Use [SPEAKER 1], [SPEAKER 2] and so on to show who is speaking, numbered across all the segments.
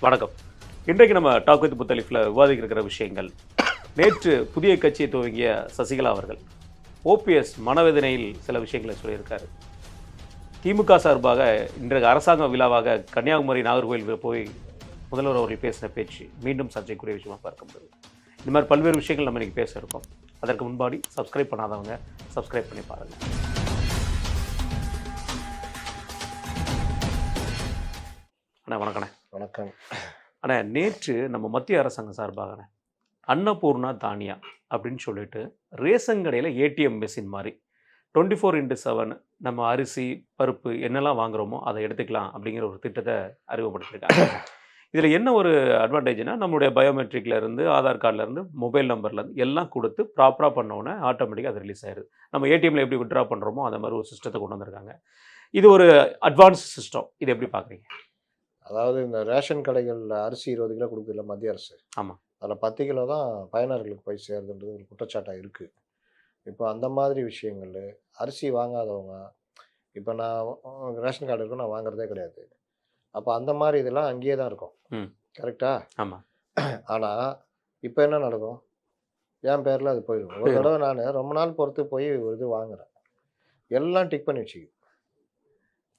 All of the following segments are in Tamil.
[SPEAKER 1] வணக்கம். இன்றைக்கு நம்ம டாக் வித் முத்தலிஃபில் விவாதிக்க இருக்கிற விஷயங்கள், நேற்று புதிய கட்சியை துவங்கிய சசிகலா அவர்கள் ஓபிஎஸ் மனவேதனையில் சில விஷயங்களை சொல்லியிருக்காரு. திமுக சார்பாக இன்றைக்கு அரசாங்க விழாவாக கன்னியாகுமரி நாகர்கோவில் போய் முதல்வர் அவர்கள் பேசின பேச்சு மீண்டும் சர்ச்சைக்குரிய விஷயமாக பார்க்க முடியுது. இந்த மாதிரி பல்வேறு விஷயங்கள் நம்ம இன்றைக்கி பேச இருக்கோம். அதற்கு முன்பாடி சப்ஸ்கிரைப் பண்ணாதவங்க சப்ஸ்கிரைப் பண்ணி பாருங்கள். அண்ணா வணக்கண்ணே.
[SPEAKER 2] வணக்கம்
[SPEAKER 1] அண்ணா, நேற்று நம்ம மத்திய அரசாங்கம் சார்பாக அன்னபூர்ணா தானியா அப்படின்னு சொல்லிட்டு ரேஷன் கடையில் ஏடிஎம் மெஷின் மாதிரி 24x7 நம்ம அரிசி பருப்பு என்னெல்லாம் வாங்குகிறோமோ அதை எடுத்துக்கலாம் அப்படிங்கிற ஒரு திட்டத்தை அறிமுகப்படுத்தியிருக்காங்க. இதில் என்ன ஒரு அட்வான்டேஜ்னா, நம்மளுடைய பயோமெட்ரிக்லேருந்து ஆதார் கார்டிலேருந்து மொபைல் நம்பர்லேருந்து எல்லாம் கொடுத்து ப்ராப்பராக பண்ணோன்னே ஆட்டோமேட்டிக்காக அது ரிலீஸ் ஆயிடுது. நம்ம ஏடிஎம்மில் எப்படி விட்ரா பண்ணுறோமோ அந்த மாதிரி ஒரு சிஸ்டத்தை கொண்டு வந்திருக்காங்க. இது ஒரு அட்வான்ஸ் சிஸ்டம். இது எப்படி பார்க்குறீங்க?
[SPEAKER 2] அதாவது இந்த ரேஷன் கடைகளில் அரிசி 20 கிலோ கொடுக்குதுல்ல மத்திய அரசு.
[SPEAKER 1] ஆமாம்.
[SPEAKER 2] அதில் 10 கிலோ தான் பயனர்களுக்கு போய் சேருதுன்றது ஒரு குற்றச்சாட்டாக இருக்குது. இப்போ அந்த மாதிரி விஷயங்கள் அரிசி வாங்காதவங்க, இப்போ நான் ரேஷன் கார்டு இருக்கும், நான் வாங்குறதே கிடையாது. அப்போ அந்த மாதிரி இதெல்லாம் அங்கேயே தான் இருக்கும். கரெக்டா?
[SPEAKER 1] ஆமாம்.
[SPEAKER 2] ஆனால் இப்போ என்ன நடக்கும்? என் பேரில் அது போயிடும். ஒரு தடவை நான் ரொம்ப நாள் பொறுத்து போய் ஒரு இது வாங்குறேன், எல்லாம் டிக் பண்ணி வச்சுக்கு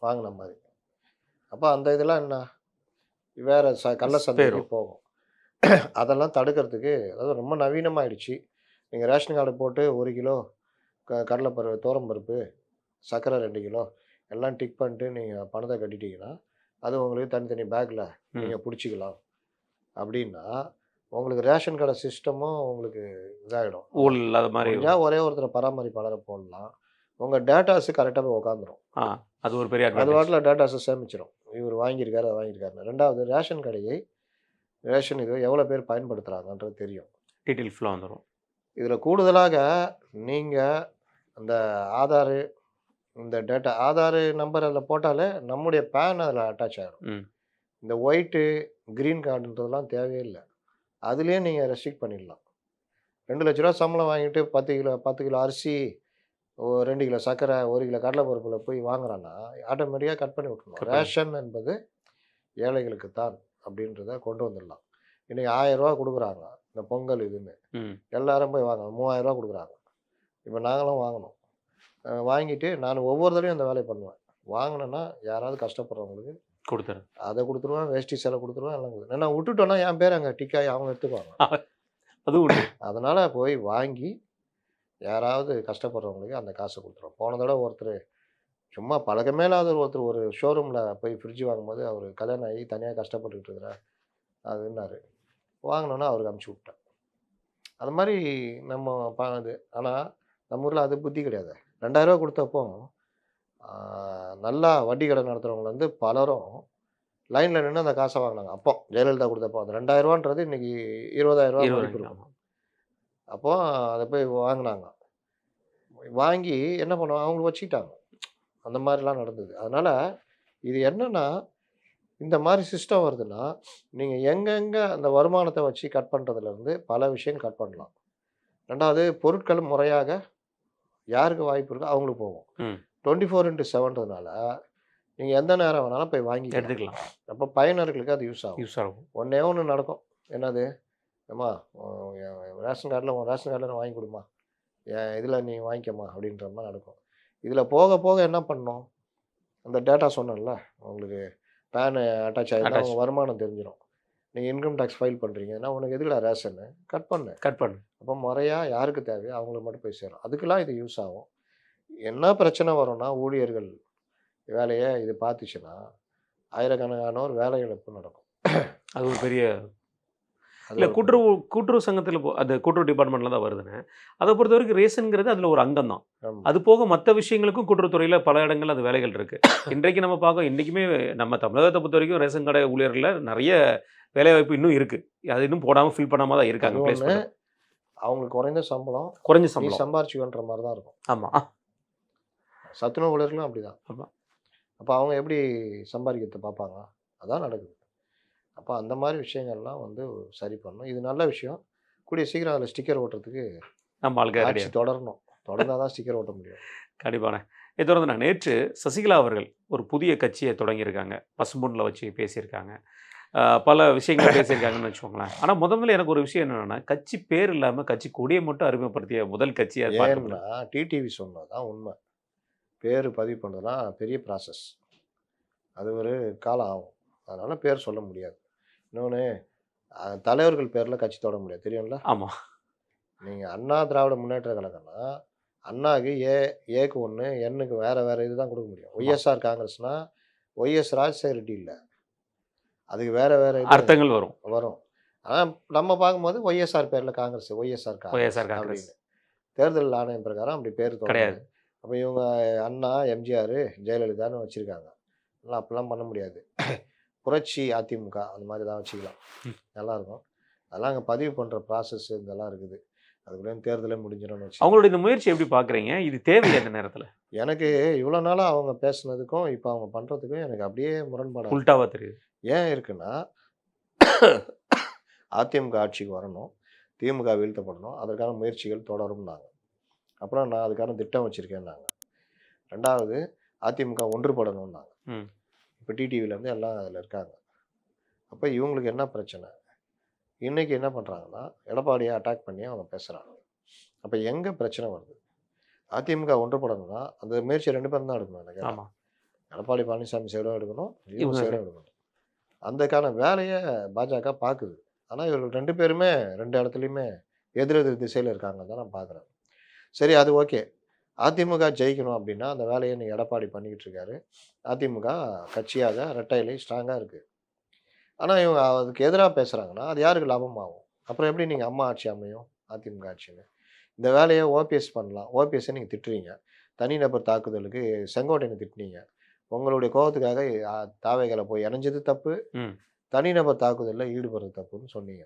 [SPEAKER 2] வாங்கின மாதிரி. அப்போ அந்த இதெல்லாம் என்ன வேறு கள்ள சந்தைக்கு போகும். அதெல்லாம் தடுக்கிறதுக்கு, அதாவது ரொம்ப நவீனமாகிடுச்சு. நீங்கள் ரேஷன் கார்டு போட்டு 1 கிலோ கடலைப்பருப்பு, தோரம்பருப்பு, சர்க்கரை 2 கிலோ எல்லாம் டிக் பண்ணிட்டு நீங்கள் பணத்தை கட்டிட்டீங்கன்னா அது உங்களுக்கு தனித்தனி பேக்கில் நீங்கள் பிடிச்சிக்கலாம். அப்படின்னா உங்களுக்கு ரேஷன் கடை சிஸ்டமும் உங்களுக்கு இதாகிடும்.
[SPEAKER 1] ஊழல் இல்லாத மாதிரி
[SPEAKER 2] ஒரே ஒருத்தர் பராமரிப்பாளரை போடலாம். உங்கள் டேட்டாஸு கரெக்டாக போய் உட்காந்துரும்.
[SPEAKER 1] அது ஒரு பெரிய
[SPEAKER 2] அது வாட்டில் டேட்டாஸை சேமிச்சிடும். இவர் வாங்கியிருக்காரு, அதை வாங்கியிருக்காரு. ரெண்டாவது, ரேஷன் கடையை ரேஷன் இது எவ்வளோ பேர் பயன்படுத்துகிறாங்கன்றது தெரியும்.
[SPEAKER 1] டீட்டெயில் ஃபுல்லாக வந்துடும்.
[SPEAKER 2] இதில் கூடுதலாக நீங்கள் அந்த ஆதார், இந்த டேட்டா ஆதார் நம்பர் அதில் போட்டாலே நம்முடைய பேன் அதில் அட்டாச் ஆகிடும். இந்த ஒயிட்டு க்ரீன் கார்டுன்றதுலாம் தேவையே இல்லை. அதுலேயே நீங்கள் ரெஸ்ட்ரிக்ட் பண்ணிடலாம். 2 லட்ச ரூபா சம்பளம் வாங்கிட்டு 10 கிலோ அரிசி, 2 கிலோ சர்க்கரை, 1 கிலோ கடலைப்பருப்பில் போய் வாங்குறான்னா ஆட்டோமேட்டிக்காக கட் பண்ணி விட்டுருணும். ரேஷன் என்பது ஏழைகளுக்கு தான் அப்படின்றத கொண்டு வந்துடலாம். இன்றைக்கி 1000 ரூபா கொடுக்குறாங்க இந்த பொங்கல் இதுன்னு, எல்லாரும் போய் வாங்க 3000 ரூபா கொடுக்குறாங்க. இப்போ நாங்களும் வாங்கினோம். வாங்கிட்டு நான் ஒவ்வொரு தடையும் அந்த வேலையை பண்ணுவேன். வாங்கினேன்னா யாராவது கஷ்டப்படுறவங்களுக்கு
[SPEAKER 1] கொடுத்துரு, அதை
[SPEAKER 2] கொடுத்துருவேன், வேஷ்டி சேலை கொடுத்துருவேன், எல்லாம் கொடுத்துருவேன். நான் விட்டுட்டோன்னா என் பேர் அங்கே டிக்காய் அவங்க எடுத்துக்குவாங்க.
[SPEAKER 1] அதுவும்
[SPEAKER 2] அதனால் போய் வாங்கி யாராவது கஷ்டப்படுறவங்களுக்கு அந்த காசை கொடுத்துருவோம். போன தடவை ஒருத்தர் சும்மா பழக்கமே இல்லாத ஒருத்தர் ஒரு ஷோரூமில் போய் ஃப்ரிட்ஜ் வாங்கும்போது அவர் கல்யாணம் ஆகி தனியாக கஷ்டப்பட்டுக்கிட்டு இருக்கிறார் அதுன்னாரு. வாங்கினோன்னா அவருக்கு அமுச்சு விட்டேன். அது மாதிரி நம்ம இது. ஆனால் நம்ம ஊரில் அது புத்தி கிடையாது. 2000 ரூபா கொடுத்தப்போ நல்லா வட்டி கடை நடத்துகிறவங்க வந்து பலரும் லைனில் நின்று அந்த காசை வாங்கினாங்க. அப்போ ஜெயலலிதா கொடுத்தப்போ அந்த 2000 ரூபான்றது இன்றைக்கி 20,000 ரூபா மதிப்பு இருக்கும். அப்போது அதை போய் வாங்கினாங்க. வாங்கி என்ன பண்ணுவாங்க, அவங்களுக்கு வச்சுக்கிட்டாங்க. அந்த மாதிரிலாம் நடந்தது. அதனால் இது என்னென்னா, இந்த மாதிரி சிஸ்டம் வருதுன்னா நீங்கள் எங்கெங்கே அந்த வருமானத்தை வச்சு கட் பண்ணுறதுலேருந்து பல விஷயம் கட் பண்ணலாம். ரெண்டாவது, பொருட்கள் முறையாக யாருக்கு வாய்ப்பு இருக்கோ அவங்களுக்கு போகும். 24x7ன்றதுனால நீங்கள் எந்த நேரம் வேணாலும் போய் வாங்கி
[SPEAKER 1] எடுத்துக்கலாம்.
[SPEAKER 2] அப்போ பயனர்களுக்கு அது யூஸ் ஆகும். ஒன்றே ஒன்று நடக்கும். என்னது, ஏம்மா ரேஷன் கார்டில் உன் ரேஷன் கார்டில் வாங்கி கொடுமா, என் இதில் நீ வாங்கிக்கம்மா அப்படின்ற மாதிரி நடக்கும். இதில் போக போக என்ன பண்ணணும், அந்த டேட்டா சொன்னேன்ல உங்களுக்கு பேனு அட்டாச் ஆகிருந்தா உங்கள் வருமானம் தெரிஞ்சிடும். நீங்கள் இன்கம் டேக்ஸ் ஃபைல் பண்ணுறீங்கன்னா உனக்கு எதுக்குடா ரேஷன்னு கட் பண்ணு. அப்போ முறையாக யாருக்கு தேவையோ அவங்களுக்கு மட்டும் போய் சேரும். அதுக்கெல்லாம் இது யூஸ் ஆகும். என்ன பிரச்சனை வரும்னா, ஊழியர்கள் வேலையை இது பார்த்துச்சுன்னா ஆயிரக்கணக்கானோர் வேலை இழப்பு நடக்கும்.
[SPEAKER 1] அது ஒரு பெரிய இல்லை, கூட்டுறவு சங்கத்தில் அது கூட்டுறவு டிபார்ட்மெண்ட்டில் தான் வருதுன்னு. அதை பொறுத்த வரைக்கும் ரேஷனுங்கிறது அதில் ஒரு அங்கம் தான். அது போக மற்ற விஷயங்களுக்கும் கூட்டுறவுத்துறையில் பல இடங்கள் அது வேலைகள் இருக்குது. இன்றைக்கு நம்ம பார்க்க, இன்றைக்குமே நம்ம தமிழகத்தை பொறுத்த வரைக்கும் ரேஷன் கடை ஊழியர்களில் நிறைய வேலைவாய்ப்பு இன்னும் இருக்குது. அது இன்னும் போடாமல் ஃபில் பண்ணாமல் தான் இருக்காங்க.
[SPEAKER 2] அவங்களுக்கு குறைஞ்ச சம்பளம் சம்பாரிச்சுன்ற மாதிரி தான் இருக்கும்.
[SPEAKER 1] ஆமாம்,
[SPEAKER 2] சத்துணவு ஊழியர்களும் அப்படி தான். ஆமாம். அப்போ அவங்க எப்படி சம்பாதிக்கிறத பார்ப்பாங்க? அதான் நடக்குது. அப்போ அந்த மாதிரி விஷயங்கள்லாம் வந்து சரி பண்ணணும். இது நல்ல விஷயம். கூடிய சீக்கிரம் அதில் ஸ்டிக்கர் ஓட்டுறதுக்கு நம்ம ஆட்சி தொடர்ந்தால் தான் ஸ்டிக்கர் ஓட்ட முடியும்.
[SPEAKER 1] கண்டிப்பான. இதை தொடர்ந்து நேற்று சசிகலா அவர்கள் ஒரு புதிய கட்சியை தொடங்கியிருக்காங்க. பசும்பொன்னில் வச்சு பேசியிருக்காங்க. பல விஷயங்களை பேசியிருக்காங்கன்னு வச்சுக்கோங்களேன். ஆனா முதல்ல எனக்கு ஒரு விஷயம் என்னன்னா, கட்சி பேர் இல்லாம கட்சி கொடியை மட்டும் அறிமுகப்படுத்திய முதல் கட்சியா அது
[SPEAKER 2] ஏன்னா
[SPEAKER 1] பார்க்கப்படுது.
[SPEAKER 2] டிடிவி சொன்னது தான் உண்மை. பேர் பதிவு பண்ணுறதுலாம் பெரிய ப்ராசஸ். அது ஒரு காலம் ஆகும். அதனால பேர் சொல்ல முடியாது. இன்னொன்னு தலைவர்கள் பேரில் கட்சி தொட முடியாது தெரியும்ல.
[SPEAKER 1] ஆமா.
[SPEAKER 2] நீங்கள் அண்ணா திராவிட முன்னேற்ற கழகம்னா அண்ணாக்கு ஏக்கு ஒன்று, எண்ணுக்கு வேறு வேறு இது தான் கொடுக்க முடியும்.
[SPEAKER 1] ஆமா.
[SPEAKER 2] ஒய்எஸ்ஆர் காங்கிரஸ்னா ஒய்எஸ் ராஜசேகர ரெட்டி இல்லை, அதுக்கு வேறு வேறு இது
[SPEAKER 1] அர்த்தங்கள் வரும்.
[SPEAKER 2] வரும். ஆனால் நம்ம பார்க்கும்போது ஒய்எஸ்ஆர் பேரில் காங்கிரஸ், ஒய்எஸ்ஆர் காங்கிரஸ்
[SPEAKER 1] ஒய்எஸ்ஆர் காங்கிரஸ்
[SPEAKER 2] அப்படின்னு தேர்தல் ஆணையம் பிரகாரம் அப்படி பேர் தொடங்குது.
[SPEAKER 1] கிடையாது.
[SPEAKER 2] அப்போ இவங்க அண்ணா, எம்ஜிஆர், ஜெயலலிதான்னு வச்சுருக்காங்க. அதெல்லாம் அப்படிலாம் பண்ண முடியாது. புரட்சி அதிமுக அந்த மாதிரி தான் வச்சுக்கலாம். நல்லாயிருக்கும். அதெல்லாம் அங்கே பதிவு பண்ணுற ப்ராசஸ் இதெல்லாம் இருக்குது. அதுக்குள்ளே தேர்தலே முடிஞ்சிடும்னு வச்சு.
[SPEAKER 1] அவங்களோட இந்த முயற்சி எப்படி பார்க்குறீங்க? இது தேவையா இந்த நேரத்துல?
[SPEAKER 2] எனக்கு இவ்வளோ நாளாக அவங்க பேசுனதுக்கும் இப்போ அவங்க பண்ணுறதுக்கும் எனக்கு அப்படியே முரண்பாடாக
[SPEAKER 1] உல்டாவா தெரியுது.
[SPEAKER 2] ஏன் இருக்குன்னா அதிமுக ஆட்சிக்கு வரணும், திமுக வீழ்த்தப்படணும், அதற்கான முயற்சிகள் தொடரும்னாங்க. அப்புறம் நான் அதுக்கான திட்டம் வச்சுருக்கேன்னாங்க. ரெண்டாவது அதிமுக ஒன்றுபடணும்னாங்க.
[SPEAKER 1] ம்.
[SPEAKER 2] இப்போ டிடிவிலேருந்து எல்லாம் அதில் இருக்காங்க. அப்போ இவங்களுக்கு என்ன பிரச்சனை? இன்றைக்கி என்ன பண்ணுறாங்கன்னா எடப்பாடியை அட்டாக் பண்ணி அவங்க பேசுகிறாங்க. அப்போ எங்கே பிரச்சனை வருது? அதிமுக ஒன்றுபடணும்னா அந்த முயற்சி 2 பேரும் தான் எடுக்கணும். எனக்கு
[SPEAKER 1] ஆமா.
[SPEAKER 2] எடப்பாடி பழனிசாமி சைடும் எடுக்கணும், இவங்க
[SPEAKER 1] இவங்க
[SPEAKER 2] சைடும் எடுக்கணும். அதுக்கான வேலையை பாஜக பார்க்குது. ஆனால் இவர்கள் 2 பேருமே 2 இடத்துலையுமே எதிரெதிர் திசையில் இருக்காங்கன்னு தான் நான் பார்க்குறேன். சரி, அது ஓகே. அதிமுக ஜெயிக்கணும் அப்படின்னா அந்த வேலையை நீங்கள் எடப்பாடி பண்ணிக்கிட்டு இருக்காரு. அதிமுக கட்சியாக ரெட்டை இலை ஸ்ட்ராங்காக இருக்குது. ஆனால் இவங்க அதுக்கு எதிராக பேசுகிறாங்கன்னா அது யாருக்கு லாபமாகும்? அப்புறம் எப்படி நீங்கள் அம்மா ஆட்சி அமையும் அதிமுக ஆட்சின்னு? இந்த வேலையை ஓபிஎஸ் பண்ணலாம். ஓபிஎஸ்ஸை நீங்கள் திட்டுறீங்க. தனிநபர் தாக்குதலுக்கு செங்கோட்டையனை திட்டினீங்க. உங்களுடைய கோபத்துக்காக தாவேகளை போய் இணைஞ்சது தப்பு,
[SPEAKER 1] ம்.
[SPEAKER 2] தனிநபர் தாக்குதலில் ஈடுபடுறது தப்புன்னு சொன்னீங்க.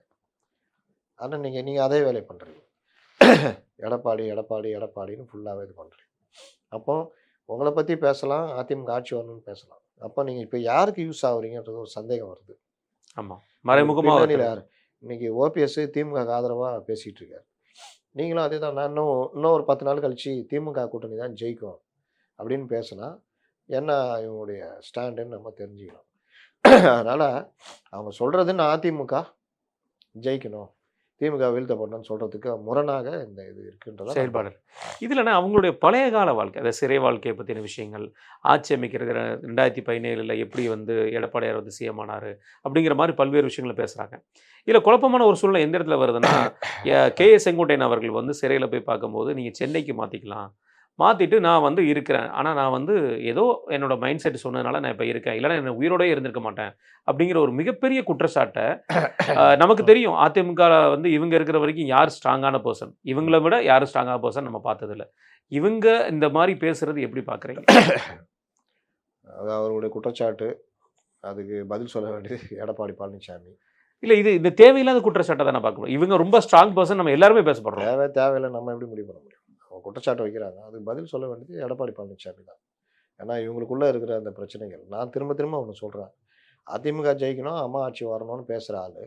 [SPEAKER 2] ஆனால் நீங்கள் அதே வேலையை பண்ணுறீங்க. எடப்பாடி எடப்பாடி எடப்பாடின்னு ஃபுல்லாகவே இது பண்ணுறீங்க. அப்போ உங்களை பற்றி பேசலாம், அதிமுக ஆட்சி வரணும்னு பேசலாம். அப்போ நீங்கள் இப்போ யாருக்கு யூஸ் ஆகுறீங்கன்றது ஒரு சந்தேகம் வருது.
[SPEAKER 1] ஆமா. மறைமுகமா
[SPEAKER 2] பின்னணியில் யார்? இன்னைக்கு ஓபிஎஸ் திமுக ஆதரவாக பேசிகிட்டு இருக்காரு. நீங்களும் அதே தான். நான் இன்னும் ஒரு 10 நாள் கழிச்சு திமுக கூட்டணி தான் ஜெயிக்கும் அப்படின்னு பேசினா என்ன இவங்களுடைய ஸ்டாண்டுன்னு நம்ம தெரிஞ்சுக்கலாம். அதனால் அவங்க சொல்கிறதுன்னு அதிமுக ஜெயிக்கணும், திமுக வீழ்த்தப்படணும்னு சொல்கிறதுக்கு முரணாக இந்த இது இருக்குன்றதா
[SPEAKER 1] செயல்பாடு. இதுலனா அவங்களுடைய பழைய கால வாழ்க்கை, அந்த சிறை வாழ்க்கையை பற்றின விஷயங்கள், ஆட்சி அமைக்கிறது 2017 எப்படி வந்து எடப்பாடியார் வந்து சிஎம் ஆனார் அப்படிங்கிற மாதிரி பல்வேறு விஷயங்களை பேசுகிறாங்க. இதில் குழப்பமான ஒரு சூழ்நிலை எந்த இடத்துல வருதுன்னா, கே.ஏ. செங்கோட்டையன் அவர்கள் வந்து சிறையில் போய் பார்க்கும்போது நீங்கள் சென்னைக்கு மாற்றிக்கலாம், மாற்றிட்டு நான் வந்து இருக்கிறேன், ஆனால் நான் வந்து ஏதோ என்னோட மைண்ட் செட் சொன்னதுனால நான் இப்போ இருக்கேன், இல்லைனா என்ன உயிரோடே இருந்திருக்க மாட்டேன் அப்படிங்கிற ஒரு மிகப்பெரிய குற்றச்சாட்டை நமக்கு தெரியும். அதிமுக வந்து இவங்க இருக்கிற வரைக்கும் யார் ஸ்ட்ராங்கான பர்சன், இவங்கள விட யார் ஸ்ட்ராங்கான பர்சன் நம்ம பார்த்ததில்ல. இவங்க இந்த மாதிரி பேசுறது எப்படி பார்க்குறீங்க?
[SPEAKER 2] அது அவருடைய குற்றச்சாட்டு. அதுக்கு பதில் சொல்ல வேண்டியது எடப்பாடி பழனிசாமி.
[SPEAKER 1] இல்லை, இது இந்த தேவையில்லாத குற்றச்சாட்டை தான் நான் பார்க்கணும். இவங்க ரொம்ப ஸ்ட்ராங் பர்சன், நம்ம எல்லாருமே பேசப்படுறோம்.
[SPEAKER 2] தேவையில்லை நம்ம எப்படி முடிவு பண்ண முடியும்? அவங்க குற்றச்சாட்டு வைக்கிறாங்க, அதுக்கு பதில் சொல்ல வேண்டியது எடப்பாடி பழனிசாமி தான். ஏன்னா இவங்களுக்குள்ளே இருக்கிற அந்த பிரச்சனைகள் நான் திரும்ப திரும்ப ஒன்று சொல்கிறேன். அதிமுக ஜெயிக்கணும், அம்மா ஆட்சி வரணும்னு பேசுகிற ஆள்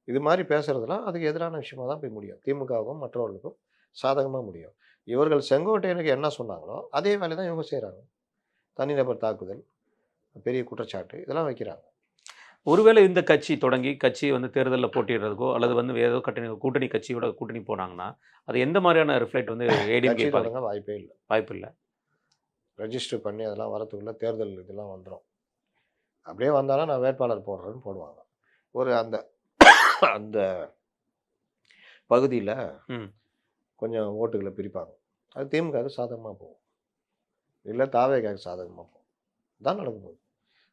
[SPEAKER 2] இது மாதிரி பேசுகிறதுலாம் அதுக்கு எதிரான விஷயமா தான் போய் முடியும். திமுகவுக்கும் மற்றவர்களுக்கும் சாதகமாக முடியும். இவர்கள் செங்கோட்டையனுக்கு என்ன சொன்னாங்களோ அதே வேலை தான் இவங்க செய்கிறாங்க. தனிநபர் தாக்குதல், பெரிய குற்றச்சாட்டு இதெல்லாம் வைக்கிறாங்க.
[SPEAKER 1] ஒருவேளை இந்த கட்சி தொடங்கி கட்சி வந்து தேர்தலில் போட்டிடுறதுக்கோ அல்லது வந்து ஏதோ கூட்டணி கட்சியோட கூட்டணி போனாங்கன்னா அது எந்த மாதிரியான ரிஃப்ளெக்ட் வந்து ஏடிஎம்கே
[SPEAKER 2] தொடங்க வாய்ப்பே இல்லை.
[SPEAKER 1] வாய்ப்பு இல்லை.
[SPEAKER 2] ரெஜிஸ்டர் பண்ணி அதெல்லாம் வரத்துக்குள்ளே தேர்தல் இதெல்லாம் வந்துடும். அப்படியே வந்தாலும் நான் வேட்பாளர் போடுறேன்னு போடுவாங்க. ஒரு அந்த அந்த பகுதியில் கொஞ்சம் ஓட்டுகளை பிரிப்பாங்க. அது திமுகவுக்கு சாதகமாக போகும், இல்லை தாவேக்காவுக்கு சாதகமாக போகும். தான் நடக்க போகுது.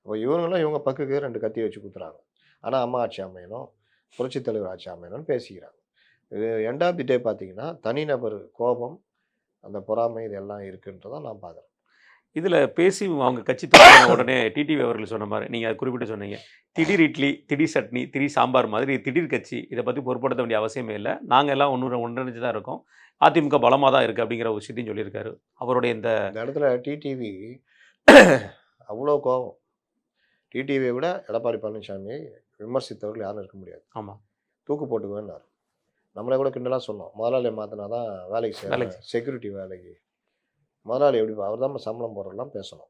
[SPEAKER 2] இப்போ இவங்களும் இவங்க பக்குக்கு 2 கத்தி வச்சு குத்துறாங்க. ஆனால் அம்மா ஆட்சி அமையணும், புரட்சித் தலைவர் ஆட்சி அமையணும்னு பேசிக்கிறாங்க. இது எண்ட் ஆஃப் தி டே பார்த்தீங்கன்னா தனிநபர் கோபம், அந்த பொறாமை இதெல்லாம் இருக்குன்றதான் நான் பார்க்குறேன்.
[SPEAKER 1] இதில் பேசி அவங்க கட்சி தொடங்கின உடனே டிடிவி அவர்கள் சொன்ன மாதிரி நீங்கள் அதை குறிப்பிட்டு சொன்னீங்க, திடீர் இட்லி, திடீர் சட்னி, திடீர் சாம்பார் மாதிரி திடீர் கட்சி, இதை பற்றி பொருட்படுத்த வேண்டிய அவசியமே இல்லை, நாங்கள் எல்லாம் ஒன்றிணைஞ்சு தான் இருக்கோம், அதிமுக பலமாக தான் இருக்குது அப்படிங்கிற ஒரு விஷயத்தையும் சொல்லியிருக்காரு. அவருடைய இந்த
[SPEAKER 2] இடத்துல டிடிவி அவ்வளோ கோபம். டிடிவியை விட எடப்பாடி பழனிசாமி விமர்சித்தவர்கள் யாரும் இருக்க முடியாது.
[SPEAKER 1] ஆமாம்,
[SPEAKER 2] தூக்கு போட்டுக்குவேன்னாரு. நம்மளை கூட கிண்டலாக சொன்னோம், முதலாளியை மாற்றினா தான் வேலைக்கு செய்யலாம், செக்யூரிட்டி வேலைக்கு முதலாளி எப்படி அவர் தான் சம்பளம் போடுறதெல்லாம் பேசணும்.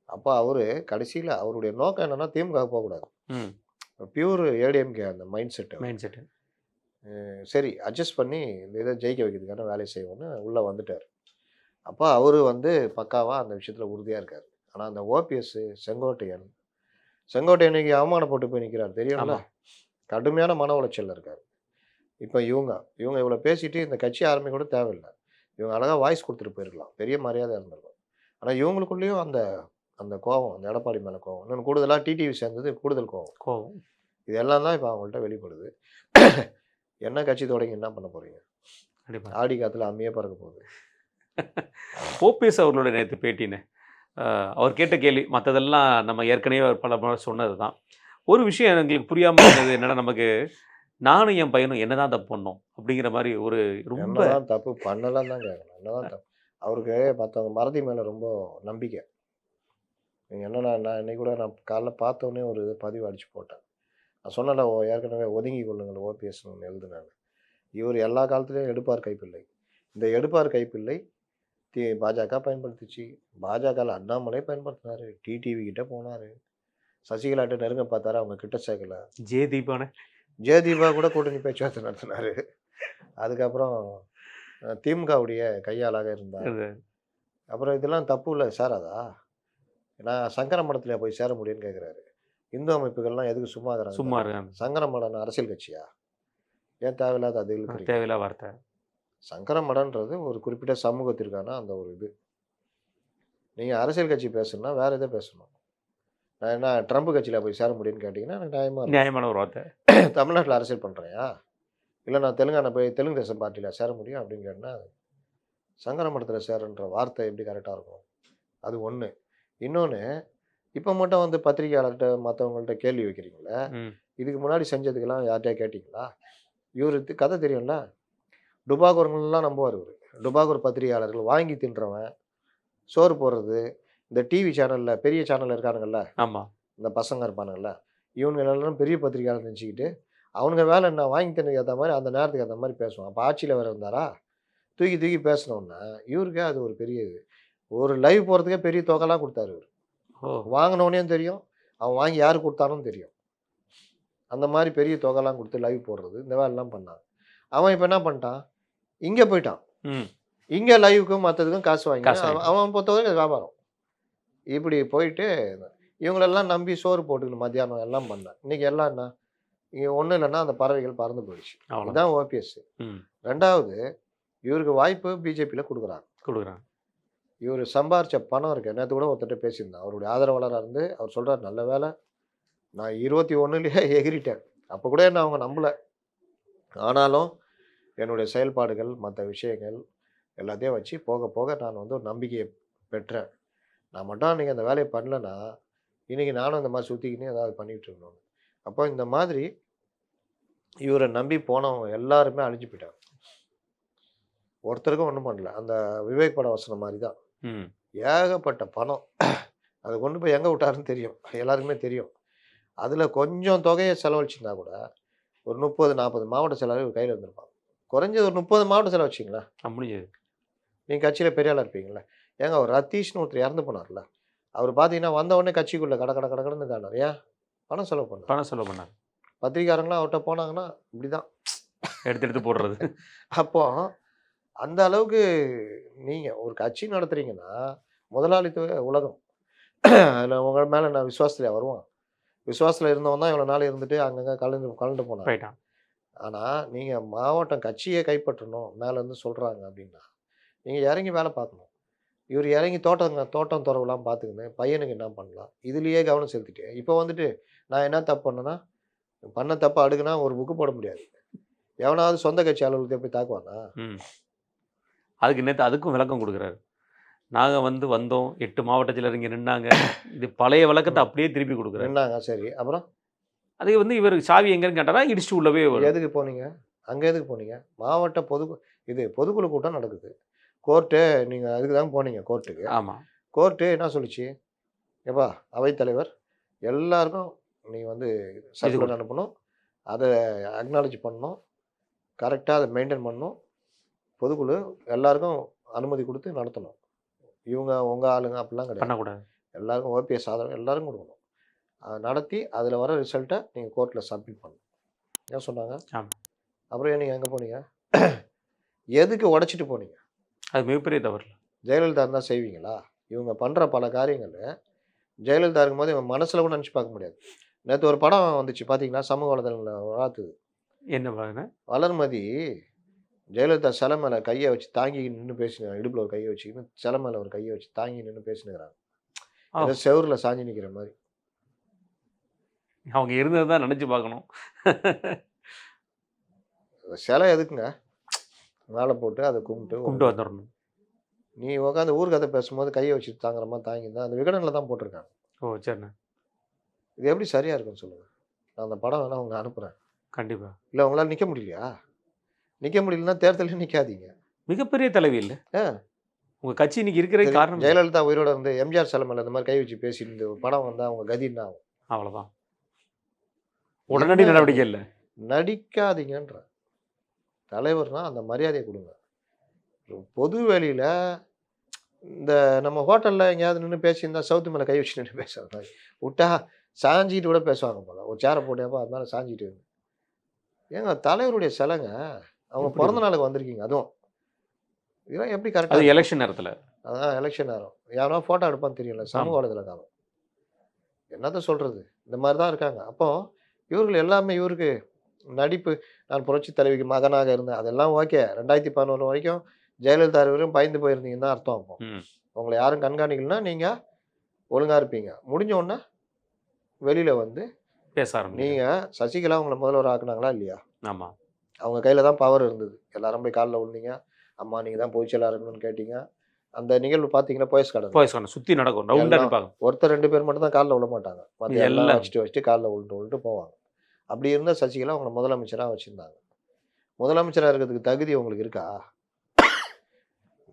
[SPEAKER 2] அப்போ அவர் கடைசியில் அவருடைய நோக்கம் என்னென்னா திமுக போகக்கூடாது. பியூர் ஏடிஎம்கே அந்த மைண்ட் செட்.
[SPEAKER 1] Mind set.
[SPEAKER 2] சரி அட்ஜஸ்ட் பண்ணி இந்த இதை ஜெயிக்க வைக்கிறதுக்கான வேலையை செய்வோன்னு உள்ளே வந்துட்டார். அப்போ அவர் வந்து பக்காவாக அந்த விஷயத்தில் உறுதியாக இருக்கார். ஆனால் அந்த ஓபிஎஸ் செங்கோட்டையன் இன்னைக்கு அவமானப்பட்டு போய் நிற்கிறார் தெரியும்ல.
[SPEAKER 1] ஆமா.
[SPEAKER 2] கடுமையான மன உளைச்சலில் இருக்கார். இப்போ இவங்க இவ்வளோ பேசிட்டு இந்த கட்சி ஆரம்பிக்க கூட தேவையில்லை. இவங்க அழகாக வாய்ஸ் கொடுத்துட்டு போயிருக்கலாம், பெரிய மரியாதை இருந்திருக்கும். ஆனால் இவங்களுக்குள்ளேயும் அந்த அந்த கோவம், அந்த எடப்பாடி மேலே கோவம், இன்னொன்று கூடுதலாக டிடிவி சேர்ந்தது கூடுதல் கோவம்.
[SPEAKER 1] கோவம்.
[SPEAKER 2] இதெல்லாம் தான் இப்போ அவங்கள்ட்ட வெளிப்படுது. என்ன கட்சி தொடங்கி என்ன பண்ண போறீங்க?
[SPEAKER 1] கண்டிப்பா.
[SPEAKER 2] ஆடி காத்துல அம்மியே பறக்க போகுது.
[SPEAKER 1] ஓபிஎஸ் அவர்களோட நேற்று பேட்டின்னு அவர் கேட்ட கேள்வி மற்றதெல்லாம் நம்ம ஏற்கனவே அவர் பல முறை சொன்னது தான். ஒரு விஷயம் எங்களுக்கு புரியாமல் இருந்தது என்னன்னா, நமக்கு நானும் என் பையனும் என்னதான் தப்பு பண்ணோம் அப்படிங்கிற மாதிரி ஒரு ரொம்ப
[SPEAKER 2] என்னதான் தப்பு பண்ணலாம் தான் கேட்கணும். என்னதான் தப்பு? அவருக்கு மற்றவங்க மறதி மேலே ரொம்ப நம்பிக்கை. நீங்கள் என்னன்னா, நான் இன்னைக்கு கூட நான் காலைல பார்த்தோன்னே ஒரு பதிவு அடிச்சு போட்டேன். நான் சொன்னல ஏற்கனவே ஒதுங்கி கொள்ளுங்கள் ஓபிஎஸ்னு ஒன்று எழுதுனாங்க. இவர் எல்லா காலத்துலேயும் எடுப்பார் கைப்பிள்ளை. இந்த எடுப்பார் கைப்பிள்ளை பாஜக பயன்படுத்துச்சு. பாஜகவில் அண்ணாமலை பயன்படுத்தினார். டிடிவி கிட்ட போனார். சசிகலாட்ட நெருங்க பார்த்தாரு, அவங்க கிட்ட சேர்க்கல. ஜெயதீபா கூட கூட்டணி பேச்சுவார்த்தை நடத்தினார். அதுக்கப்புறம் திமுகவுடைய கையாளாக இருந்தார். அப்புறம் இதெல்லாம் தப்பு இல்லை சார். அதா நான் சங்கர மடத்தில் போய் சேர முடியும்னு கேட்குறாரு. இந்து அமைப்புகள்லாம் எதுக்கு சும்மா இருக்கிறாங்க? சங்கர மடம் அரசியல் கட்சியா? ஏன் தேவையில்லாத அது
[SPEAKER 1] தேவையில்லா வார்த்தை.
[SPEAKER 2] சங்கர மடன்றது ஒரு குறிப்பிட்ட சமூகத்திற்கான அந்த ஒரு இது. நீங்கள் அரசியல் கட்சி பேசணும்னா வேறு எதை பேசணும். நான் என்ன ட்ரம்ப் கட்சியில் போய் சேர முடியும்னு கேட்டிங்கன்னா எனக்கு
[SPEAKER 1] நியாயமான ஒரு வார்த்தை.
[SPEAKER 2] தமிழ்நாட்டில் அரசியல் பண்ணுறேயா? இல்லை நான் தெலுங்கானா போய் தெலுங்கு தேசம் பார்ட்டியில் சேர முடியும் அப்படின்னு கேட்டால் சங்கர மடத்தில் சேருன்ற வார்த்தை எப்படி கரெக்டாக இருக்கும்? அது ஒன்று. இன்னொன்று, இப்போ மட்டும் வந்து பத்திரிகையாளர்கிட்ட மற்றவங்கள்ட்ட கேள்வி வைக்கிறீங்களே, இதுக்கு முன்னாடி செஞ்சதுக்கெல்லாம் யார்கிட்டயா கேட்டிங்களா? இவருக்கு கதை தெரியும்ல. டுபாகூர்லாம் நம்புவார் இவர். டுபாகூர் பத்திரிகையாளர்கள் வாங்கி தின்றவன், சோறு போடுறது, இந்த டிவி சேனலில் பெரிய சேனலில் இருக்கானுங்கள்ல,
[SPEAKER 1] ஆமாம்,
[SPEAKER 2] இந்த பசங்க இருப்பானுங்கள்ல, இவங்க எல்லாம் பெரிய பத்திரிகையாளர் நினச்சிக்கிட்டு அவனுங்க வேலை என்ன வாங்கி தின்னதுக்கு ஏற்ற மாதிரி அந்த நேரத்துக்கு ஏற்ற மாதிரி பேசுவான். அப்போ ஆட்சியில் வேறு இருந்தாரா, தூக்கி பேசினோன்னா இவருக்கே அது ஒரு பெரிய இது. ஒரு லைவ் போகிறதுக்கே பெரிய தொகைலாம் கொடுத்தாரு இவர். வாங்கினோடனே தெரியும், அவன் வாங்கி யார் கொடுத்தானும் தெரியும். அந்த மாதிரி பெரிய தொகைலாம் கொடுத்து லைவ் போடுறது, இந்த வேலைலாம் பண்ணான். அவன் இப்போ என்ன பண்ணிட்டான், இங்கே போயிட்டான். இங்கே லைவுக்கும் மற்றதுக்கும் காசு வாங்கி அவன் பொறுத்தவரை வியாபாரம் இப்படி போயிட்டு இவங்களெல்லாம் நம்பி சோறு போட்டுக்கணும் மத்தியானம் எல்லாம் பண்ணான். இன்றைக்கி எல்லாம் என்ன, இங்கே ஒன்றும் இல்லைன்னா அந்த பறவைகள் பறந்து போயிடுச்சு. இதுதான் ஓபிஎஸ். ரெண்டாவது, இவருக்கு வாய்ப்பு பிஜேபியில் கொடுக்குறாங்க. இவர் சம்பாரித்த பணம் இருக்கு. நேற்று கூட ஒருத்தட்ட பேசியிருந்தேன், அவருடைய ஆதரவாளராக இருந்து. அவர் சொல்கிறார், நல்ல வேலை நான் 21லேயே எகிரிட்டேன். அப்போ கூட என்ன அவங்க நம்பலை. ஆனாலும் என்னுடைய செயல்பாடுகள் மற்ற விஷயங்கள் எல்லாத்தையும் வச்சு போக போக நான் வந்து ஒரு நம்பிக்கையை பெற்றேன். நான் மட்டும் நீங்கள் அந்த வேலையை பண்ணலைன்னா இன்றைக்கி நானும் இந்த மாதிரி சுற்றிக்கினே ஏதாவது பண்ணிகிட்டு இருக்கணும். அப்போ இந்த மாதிரி இவரை நம்பி போனவங்க எல்லாருமே அழிஞ்சு போயிட்டாங்க. ஒருத்தருக்கும் ஒன்றும் பண்ணல. அந்த விவேக் பட வசனம் மாதிரி தான். ஏகப்பட்ட பணம் அதை கொண்டு போய் எங்கே விட்டாருன்னு தெரியும், எல்லாருக்குமே தெரியும். அதில் கொஞ்சம் தொகையை செலவழிச்சிருந்தா கூட ஒரு 30-40 மாவட்ட செலவு கையில் இருந்திருப்பாங்க. குறைஞ்சது ஒரு 30 மாவட்ட செலவு வச்சிங்களா
[SPEAKER 1] முடிஞ்சது.
[SPEAKER 2] நீங்கள் கட்சியில் பெரிய ஆளாக இருப்பீங்களா? ஏங்க அவர் ரத்தீஷ்னு ஒருத்தர் இறந்து போனார்ல, அவர் பார்த்தீங்கன்னா வந்த உடனே கட்சிக்குள்ளே கடன்னு தானார். ஏன் பணம் செலவு பண்ணார். பத்திரிகாரங்களாம் அவர்கிட்ட போனாங்கன்னா இப்படி தான்
[SPEAKER 1] எடுத்து போடுறது.
[SPEAKER 2] அப்போ அந்த அளவுக்கு நீங்கள் ஒரு கட்சி நடத்துகிறீங்கன்னா முதலாளித்துவ உலகம். அதில் உங்கள் மேலே நான் விசுவாசத்தில் வருவான். விசுவாசத்தில் இருந்தவன் தான் இவ்வளோ நாள் இருந்துட்டு அங்கங்கே கலந்து போனான். ஆனால் நீங்கள் மாவட்டம் கட்சியை கைப்பற்றணும் மேலேருந்து சொல்கிறாங்க அப்படின்னா நீங்கள் இறங்கி வேலை பார்க்கணும். இவர் இறங்கி தோட்டம் துறவுலாம் பார்த்துக்கின்னு பையனுக்கு என்ன பண்ணலாம் இதுலேயே கவனம் செலுத்திட்டு இப்போ வந்துட்டு நான் என்ன தப்பு பண்ணேன்னா, பண்ண தப்பு அடுக்குனா ஒரு புக்கு போட முடியாது. எவனாவது சொந்த கட்சி அலுவலகத்தை போய் தாக்குவானா?
[SPEAKER 1] அதுக்கு நேற்று அதுக்கும் விளக்கம் கொடுக்குறாரு. நாங்கள் வந்தோம் 8 மாவட்டத்தில் இங்கே நின்னாங்க. இது பழைய விளக்கத்தை அப்படியே திருப்பி கொடுக்குறாரு.
[SPEAKER 2] நின்னாங்க, சரி. அப்புறம்
[SPEAKER 1] அது இவர் சாவி எங்கன்னு கேட்டாரா, இடிச்சு உள்ளவே.
[SPEAKER 2] எதுக்கு போனீங்க அங்கே? எதுக்கு போனீங்க? மாவட்ட பொதுக்குழு கூட்டம் நடக்குது. கோர்ட்டு நீங்கள் அதுக்கு தான் போனீங்க கோர்ட்டுக்கு.
[SPEAKER 1] ஆமாம்.
[SPEAKER 2] கோர்ட்டு என்ன சொல்லிச்சு, ஏப்பா அவைத்தலைவர் எல்லாருக்கும் நீங்கள் சர்க்குலர் அனுப்பணும், அதை அக்னாலஜ் பண்ணணும், கரெக்டாக அதை மெயின்டைன் பண்ணணும், பொதுக்குழு எல்லாருக்கும் அனுமதி கொடுத்து நடத்தணும். இவங்க உங்கள் ஆளுங்க அப்படிலாம் கிடையாது, பண்ணக்கூடாது. எல்லாருக்கும் ஓபிஎஸ் ஆதரவு எல்லாரும் கொடுக்கணும். நடத்தி அதில் வர ரிசல்ட்டை நீங்கள் கோர்ட்டில் சப்மிட் பண்ணணும். ஏன் சொன்னாங்க?
[SPEAKER 1] ஆமா.
[SPEAKER 2] அப்புறம் ஏன் நீங்கள் எங்கே போனீங்க? எதுக்கு உடைச்சிட்டு போனீங்க?
[SPEAKER 1] அது மிகப்பெரிய தவறு.
[SPEAKER 2] ஜெயலலிதா இருந்தால் செய்வீங்களா? இவங்க பண்ணுற பல காரியங்கள் ஜெயலலிதா இருக்கும்போது இவன் மனசில் கூட நினச்சி பார்க்க முடியாது. நேற்று ஒரு படம் வந்துச்சு பார்த்தீங்களா? சமூக வலைதளங்களில் வளர்த்துது.
[SPEAKER 1] என்ன பாருங்க?
[SPEAKER 2] வளர்மதி ஜெயலலிதா சிலை மேலே கையை வச்சு தாங்கி நின்று பேசினாங்க. இடுப்பில் ஒரு கையை வச்சுக்கின்னு சிலை மேலே ஒரு கையை வச்சு தாங்கி நின்று பேசினுக்கிறாங்க. ஏதோ செவுரில் சாஞ்சி நிற்கிற மாதிரி.
[SPEAKER 1] அவங்க இருந்தது தான் நினச்சி பார்க்கணும்.
[SPEAKER 2] சிலை எதுக்குங்க? மேலே போட்டு அதை கும்பிட்டு
[SPEAKER 1] வந்துடணும்.
[SPEAKER 2] நீ உட்காந்து ஊர்கதை பேசும்போது கையை வச்சுட்டு தாங்குற மாதிரி தாங்கியிருந்தா அந்த விகடனில் தான் போட்டிருக்காங்க.
[SPEAKER 1] ஓ சரிண்ணே.
[SPEAKER 2] இது எப்படி சரியாக இருக்குன்னு சொல்லுங்கள். நான் அந்த படம் வேணால் அவங்க அனுப்புகிறேன்.
[SPEAKER 1] கண்டிப்பாக.
[SPEAKER 2] இல்லை உங்களால் நிற்க முடியலையா? நிற்க முடியலன்னா தேர்தலில் நிற்காதீங்க.
[SPEAKER 1] மிகப்பெரிய தலைவி இல்லை. உங்கள் கட்சி இன்னைக்கு இருக்கிற காரணம்
[SPEAKER 2] ஜெயலலிதா உயிரோட வந்து எம்ஜிஆர் சிலை மேலே இந்த மாதிரி கை வச்சு பேசிட்டு படம் வந்தால் அவங்க கதின்னா ஆகும்.
[SPEAKER 1] அவ்வளோதான். உடனடி நடவடிக்கை இல்லை.
[SPEAKER 2] நடிக்காதீங்கன்ற தலைவர்னா அந்த மரியாதையை கொடுங்க. பொது வெளியில் இந்த நம்ம ஹோட்டலில் எங்கேயாவது நின்று பேசியிருந்தா சவுத்து மேலே கை வச்சு நின்று பேசுவாங்க. விட்டா சாஞ்சிட்டு கூட பேசுவாங்க போல. ஒரு சேரை போட்டேப்போ அது மேலே சாஞ்சிட்டு. ஏங்க தலைவருடைய சிலைங்க, அவங்க பிறந்த நாளுக்கு வந்திருக்கீங்க. அதுவும் இதெல்லாம் எப்படி கரெக்டாக?
[SPEAKER 1] அது எலெக்ஷன் நேரத்தில்.
[SPEAKER 2] அதான் எலெக்ஷன் நேரம். யாரோ ஃபோட்டோ எடுப்பான்னு தெரியல. சமூக வலைதள காலம் என்னத்த சொல்கிறது? இந்த மாதிரி தான் இருக்காங்க. அப்போ இவர்கள் எல்லாமே இவருக்கு நடிப்பு. நான் புரட்சி தலைவிக்கு மகனாக இருந்தேன், அதெல்லாம் ஓகே. 2011 வரைக்கும் ஜெயலலிதா வரையும் பயந்து போயிருந்தீங்கன்னு தான் அர்த்தம். அப்போ உங்களை யாரும் கண்காணிக்கலன்னா நீங்கள் ஒழுங்காக இருப்பீங்க. முடிஞ்ச உடனே வெளியில் வந்து
[SPEAKER 1] பேச ஆரம்பிங்க.
[SPEAKER 2] நீங்கள் சசிகலா உங்களை முதல்வர் ஆக்குனாங்களா இல்லையா?
[SPEAKER 1] ஆமாம்.
[SPEAKER 2] அவங்க கையில் தான் பவர் இருந்தது. எல்லாரும் போய் காலில் விழுந்தீங்க. அம்மா நீங்கள் தான் பொதுச்செயலாளர் இருக்கணும்னு கேட்டீங்க. அந்த நிகழ்வு பார்த்தீங்கன்னா போயஸ்
[SPEAKER 1] சுற்றி நடக்கும். ரவுண்டாக இருப்பாங்க.
[SPEAKER 2] ஒருத்தர் 2 பேர் மட்டும் தான் காலில் விழ மாட்டாங்க. மற்ற எல்லாம் வச்சுட்டு காலில் விழுந்துட்டு போவாங்க. அப்படி இருந்தால் சசிகலா அவங்களை முதலமைச்சராக வச்சுருந்தாங்க. முதலமைச்சராக இருக்கிறதுக்கு தகுதி உங்களுக்கு இருக்கா?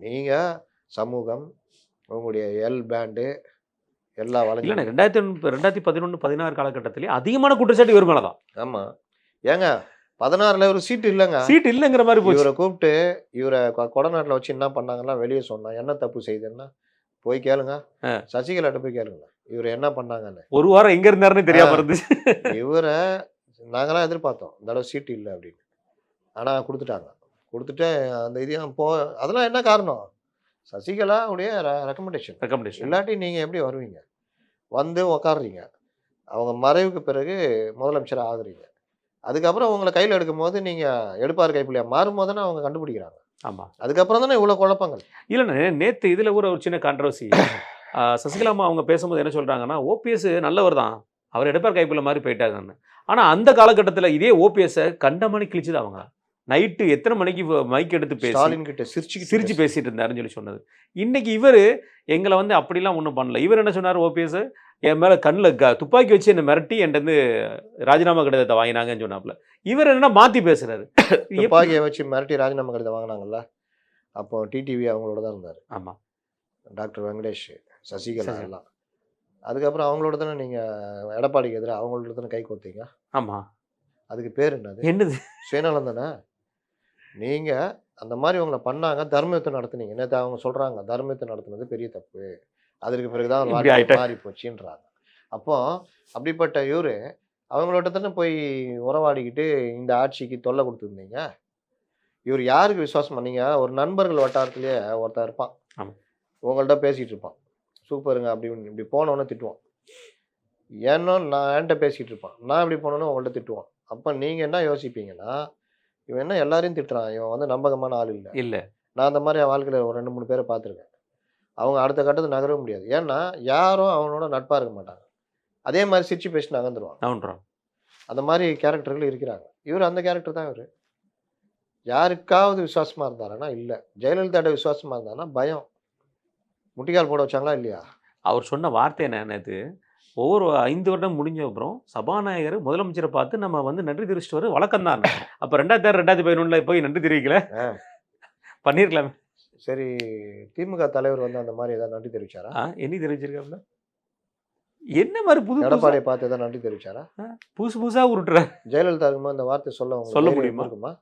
[SPEAKER 2] நீங்கள் சமூகம், உங்களுடைய பேண்டு எல்லா வளர்ச்சி.
[SPEAKER 1] 2011-16 காலகட்டத்திலே அதிகமான குற்றச்சாட்டு இவர் மேலே தான்.
[SPEAKER 2] ஆமாம். ஏங்க 16ல் ஒரு சீட்டு இல்லைங்க.
[SPEAKER 1] சீட்டு இல்லைங்கிற மாதிரி போய்
[SPEAKER 2] இவரை கூப்பிட்டு இவரை கொடநாட்டில் வச்சு என்ன பண்ணாங்கன்னா வெளியே சொன்னா என்ன தப்பு செய்யுதுன்னா போய் கேளுங்க. சசிகலாட்ட போய் கேளுங்க இவர் என்ன பண்ணாங்கன்னு.
[SPEAKER 1] ஒரு வாரம் எங்க இருந்தாருன்னு தெரியாம இருந்துச்சு.
[SPEAKER 2] இவரை நாங்களாம் எதிர்பார்த்தோம் இந்த அளவு சீட்டு இல்லை அப்படின்னு. ஆனால் கொடுத்துட்டாங்க. கொடுத்துட்டு அந்த இதையும் அதெல்லாம் என்ன காரணம்? சசிகலா உடைய ரெக்கமெண்டேஷன். இல்லாட்டி நீங்கள் எப்படி வருவீங்க? வந்து உக்காடுறீங்க. அவங்க மறைவுக்கு பிறகு முதலமைச்சராக ஆகுறீங்க. அதுக்கப்புறம் உங்களை கையில் எடுக்கும் போது நீங்கள் எடுப்பார் கைப்பிள்ளையா மாறும் போது தானே அவங்க கண்டுபிடிக்கிறாங்க.
[SPEAKER 1] ஆமாம்.
[SPEAKER 2] அதுக்கப்புறம் தானே இவ்வளோ குழப்பங்கள்.
[SPEAKER 1] இல்லைண்ணே, நேற்று இதில் ஒரு சின்ன கான்ட்ரவர்சி. சசிகலாமா அவங்க பேசும்போது என்ன சொல்கிறாங்கன்னா, ஓபிஎஸ் நல்லவர் தான், அவர் எடுப்பார் கைப்பிள்ளை மாதிரி போயிட்டாங்கன்னு. ஆனால் அந்த காலகட்டத்தில் இதே ஓபிஎஸ்ஸை கண்டமணி கிழிச்சுது. அவங்க நைட்டு எத்தனை மணிக்கு மைக் எடுத்து பேசி
[SPEAKER 2] ஸ்டாலின் கிட்ட சிரிச்சு
[SPEAKER 1] பேசிட்டு இருந்தாருன்னு சொன்னது. இன்னைக்கு இவர் எங்களை வந்து அப்படிலாம் ஒன்றும் பண்ணல. இவர் என்ன சொன்னார்? ஓபிஎஸ் என் மேலே கண்ணில் துப்பாக்கி வச்சு என்னை மிரட்டி என்கிட்ட ராஜினாமா கடிதத்தை வாங்கினாங்கன்னு சொன்னாப்புல. இவர் என்னன்னா மாற்றி பேசுறாரு.
[SPEAKER 2] துப்பாக்கியை வச்சு மிரட்டி ராஜினாமா கடிதம் வாங்கினாங்கல்ல, அப்போ டிடிவி அவங்களோட தான் இருந்தார்.
[SPEAKER 1] ஆமாம்.
[SPEAKER 2] டாக்டர் வெங்கடேஷ், சசிகலா எல்லாம். அதுக்கப்புறம் அவங்களோட தானே நீங்கள் எடப்பாடிக்கு எதிராக அவங்களோட தானே கை கோத்தீங்க.
[SPEAKER 1] ஆமாம்.
[SPEAKER 2] அதுக்கு பேர் என்னது? சுயநலம் தானே. நீங்கள் அந்த மாதிரி உங்களை பண்ணாங்க, தர்மயுத்தம் நடத்துனீங்க. நேற்று அவங்க சொல்கிறாங்க தர்மயுத்தம் நடத்துனது பெரிய தப்பு, அதற்கு பிறகுதான் மாறி போச்சுன்றாங்க. அப்போ அப்படிப்பட்ட இவர் அவங்களோட தானே போய் உறவாடிக்கிட்டு இந்த ஆட்சிக்கு தொல்லை கொடுத்துருந்தீங்க. இவர் யாருக்கு விசுவாசம் பண்ணீங்க? ஒரு நண்பர்கள் வட்டாரத்துலேயே ஒருத்தர் இருப்பான், உங்கள்கிட்ட பேசிகிட்டு இருப்பான், சூப்பருங்க அப்படின்னு. இப்படி போனோன்னே திட்டுவான். ஏன்னோ நான் என்கிட்ட பேசிகிட்டு இருப்பான், நான் இப்படி போனோன்னு உங்கள்கிட்ட திட்டுவான். அப்போ நீங்கள் என்ன யோசிப்பீங்கன்னா, இவன் என்ன எல்லாரையும் திட்டுறான், இவன் வந்து நம்பகமான ஆள் இல்லை. நான் அந்த மாதிரி என் வாழ்க்கையில் ஒரு 2-3 பேரை பார்த்துருக்கேன். அவங்க அடுத்த கட்டத்துக்கு நகரவே முடியாது. ஏன்னா யாரும் அவனோட நட்பாக இருக்க மாட்டாங்க. அதே மாதிரி சிரிச்சு பேசி நகர்ந்துருவான். அந்த மாதிரி கேரக்டர்கள் இருக்கிறாங்க. இவர் அந்த கேரக்டர் தான். இவர் யாருக்காவது விசுவாசமாக இருந்தாருன்னா இல்லை. ஜெயலலிதாட்ட விசுவாசமாக இருந்தாருன்னா பயம். முட்டிக்கால் போட வச்சாங்களா இல்லையா?
[SPEAKER 1] அவர் சொன்ன வார்த்தை என்னது? ஒவ்வொரு 5 வருடம் முடிஞ்ச அப்புறம் சபாநாயகர் முதலமைச்சரை பார்த்து நம்ம வந்து நன்றி தெரிவிச்சுட்டு வர வழக்கம் தான். அப்போ 2011 போய் நன்றி தெரிவிக்கல, பண்ணியிருக்கலாமே.
[SPEAKER 2] சரி, திமுக தலைவர் வந்து அந்த மாதிரி ஏதாவது நன்றி தெரிவிச்சாரா?
[SPEAKER 1] என்ன தெரிவிச்சிருக்காங்க? என்ன மாதிரி புது
[SPEAKER 2] எடப்பாடியை பார்த்து ஏதாவது நன்றி தெரிவிச்சாரா?
[SPEAKER 1] புதுசாக உருட்டுற.
[SPEAKER 2] ஜெயலலிதா இருக்குமா அந்த வார்த்தை சொல்ல முடியுமா? இருக்குமா?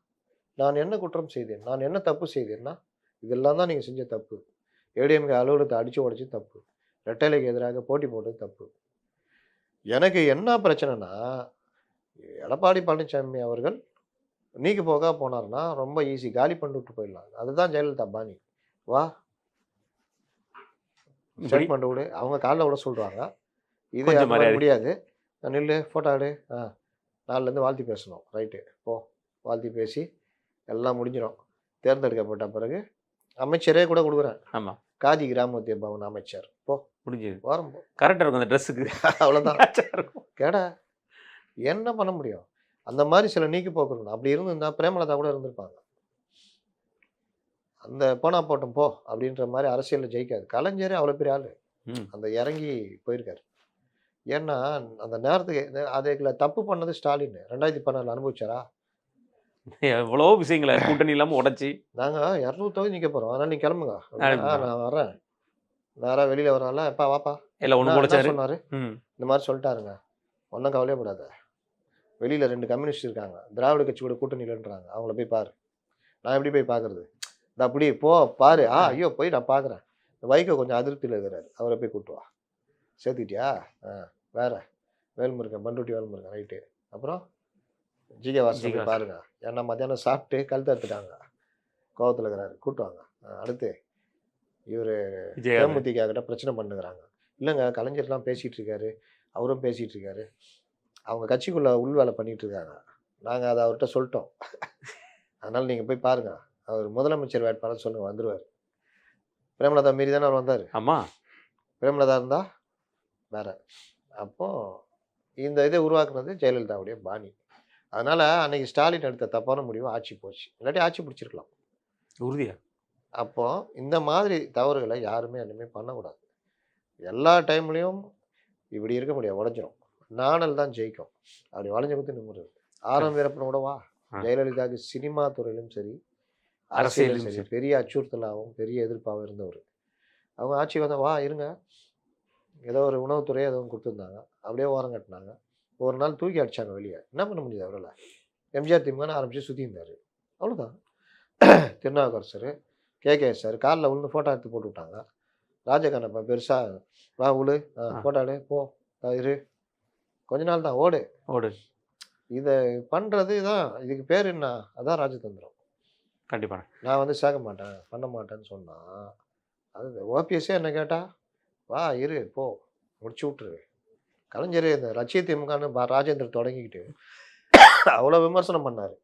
[SPEAKER 2] நான் என்ன குற்றம் செய்தேன், நான் என்ன தப்பு செய்தேன்னா இதெல்லாம் தான் நீங்கள் செஞ்ச தப்பு. ஏடிஎம்கே அலுவலகத்தை அடித்து உடைச்சி தப்பு, ரெட்டைலைக்கு எதிராக போட்டி போட்டது தப்பு. எனக்கு என்ன பிரச்சனைனா, எடப்பாடி பழனிசாமி அவர்கள் நீக்கு போகா போனாருன்னா, ரொம்ப ஈஸி. காலி பண்ணிட்டு விட்டு போயிடலாம். அதுதான் ஜெயலலிதா பாணி. வா
[SPEAKER 1] இப்படி
[SPEAKER 2] ஸ்டேட்மெண்ட் விடு. அவங்க கால்ல விட சொல்றாங்க. இது
[SPEAKER 1] கொஞ்சம்
[SPEAKER 2] அந்த மாரி
[SPEAKER 1] மரியாதை.
[SPEAKER 2] முடியாது. நில்லு, ஃபோட்டோ எடு. நாளைலருந்து வாழ்த்தி பேசணும். ரைட்டு. போ. வாழ்த்தி பேசி எல்லாம் முடிஞ்சிரும். தேர்ந்தெடுக்கப்பட்ட பிறகு அமைச்சரே கூட குடுக்குறேன்.
[SPEAKER 1] ஆமா.
[SPEAKER 2] காதி கிராமோத்திய பவன் அமைச்சர். போ.
[SPEAKER 1] முடிஞ்சது.
[SPEAKER 2] ஓரம் போ.
[SPEAKER 1] கரெக்டா இருக்கும் அந்த ட்ரெஸ்ஸுக்கு.
[SPEAKER 2] அவ்வளோதான்.
[SPEAKER 1] மேட்சா இருக்கும்.
[SPEAKER 2] கேடா. என்ன பண்ண முடியும்? அந்த மாரி சில நீக்கி போக்கு இருக்கணும். அப்படி இருந்திருந்தா பிரேமலதா கூட இருந்திருப்பாங்க. அந்த போனா போட்டும் போ அப்படின்ற மாரி அரசியல்ல ஜெயிக்காது. கலைஞரே அவ்வளோ பெரிய ஆளு.
[SPEAKER 1] ம்.
[SPEAKER 2] அந்த இறங்கி போயிருக்காரு. ஏன்னா, அந்த நேரத்துக்கு அதுல தப்பு பண்ணது ஸ்டாலின். 2016ல அனுபவிச்சாரா?
[SPEAKER 1] எவ்வளோ விஷயங்கள கூட்டணி இல்லாம உடைச்சு.
[SPEAKER 2] நாங்க 200 தொகுதி நிக்க போறோம். அதனால நீங்க கிளம்புங்க.
[SPEAKER 1] அப்படின்னா,
[SPEAKER 2] நான் வரேன். நேரா வெளியில வரான்ல, "எப்பா வாப்பா."
[SPEAKER 1] இல்ல ஒண்ணு
[SPEAKER 2] என்ன
[SPEAKER 1] உடைச்சாரு.
[SPEAKER 2] சொன்னாரு?
[SPEAKER 1] ம்.
[SPEAKER 2] இந்த மாரி சொல்லிட்டாருங்க. ஒண்ணும் கவலையப்படாத. வெளியில 2 கம்யூனிஸ்ட் இருக்காங்க. திராவிட கட்சி கூட கூட்டணி இல்லைன்றாங்க. அவங்கள போய் பாரு. நான் எப்படி போய் பார்க்கறது? இந்த அப்படி போ பாரு. ஐயோ! போய் நான் பார்க்குறேன். வைகோ கொஞ்சம் அதிருப்தியில இருக்கிறாரு. அவர போய் கூட்டு வா. சேர்த்துக்கிட்டியா? வேற? வேல்முருகன், பண்ருட்டி வேல்முருகன். ரைட்டு. அப்புறம் ஜிகே வாசன போய் பாருங்க. ஏன்னா மத்தியானம் சாப்பிட்டு கழுத்த அறுத்துட்டாங்க. கோவத்துல இருக்கிறாரு. கூட்டு வாங்க. அடுத்து இவரு
[SPEAKER 1] விஜயகாந்த்.
[SPEAKER 2] தேமுதிக கிட்ட பிரச்சனை பண்ணுகிறாங்க. இல்லங்க கலைஞர்லாம் பேசிட்டு இருக்காரு. அவரும் பேசிட்டு இருக்காரு. அவங்க கட்சிக்குள்ள உள் வேலை பண்ணிட்டு இருக்காங்க. நாங்க அத அவர்ட்ட சொல்ட்டோம். அதனால நீங்க போய் பாருங்க. அவர் முதலமைச்சர் வேட்பாளர் சொல்லுங்க வந்துருவாரு. பிரேமலதா மீறி தானே அவர் வந்தாரு.
[SPEAKER 1] ஆமா.
[SPEAKER 2] பிரேமலதா இருந்தா வேற. அப்போ இந்த இதை உருவாக்குனது ஜெயலலிதாவுடைய பாணி. அதனால அன்னைக்கு ஸ்டாலின் எடுத்த தப்பான முடிவு ஆட்சி போச்சு. இல்லாட்டி ஆட்சி பிடிச்சிருக்கலாம்.
[SPEAKER 1] உறுதியா.
[SPEAKER 2] அப்போ இந்த மாதிரி தவறுகளை யாருமே இனிமே பண்ணக்கூடாது. எல்லா டைம்லயும் இப்படி இருக்க முடியாது. உடைஞ்சிரும். நாணல் தான் ஜெயிக்கும். அப்படி வளைஞ்சு குத்தி நிமிருது. ஆரம் வீரப்பன் கூட வா. ஜெயலலிதாவுக்கு சினிமா துறையிலும் சரி, அரசியலும் சரி பெரிய அச்சுறுத்தலாகவும் பெரிய எதிர்ப்பாகவும் இருந்தவர். அவங்க ஆட்சி வந்தா வா இருங்க. ஏதோ ஒரு உணவுத்துறையை ஏதோ கொடுத்துருந்தாங்க. அப்படியே ஓரம் கட்டினாங்க. ஒரு நாள் தூக்கி அடிச்சாங்க வெளியே. என்ன பண்ண முடியுது அவரால்? எம்ஜிஆர் திமுகன்னு ஆரம்பிச்சு சுற்றி இருந்தார். அவ்வளோதான். திருநாவுக்கரசர், கேகேஎஸ் சார் காலில் விழுந்து ஃபோட்டோ எடுத்து போட்டு விட்டாங்க. ராஜகண்ணப்பா பெருசாக வா உழு ஃபோட்டோ எடு போ இரு. கொஞ்ச நாள் தான் ஓடு. இதை பண்ணுறது தான் இதுக்கு பேர் என்ன? அதான் ராஜதந்திரம்.
[SPEAKER 1] கண்டிப்பா.
[SPEAKER 2] நான் வந்து சேர்க்க மாட்டேன், பண்ண மாட்டேன்னு சொன்னால் அது ஓபிஎஸ்ஸே என்ன கேட்டா வா இரு போ முடிச்சு விட்ரு. கலைஞர் இந்த லட்சிய திமுகன்னு ராஜேந்திர தொடங்கிக்கிட்டு அவ்வளோ விமர்சனம் பண்ணார்.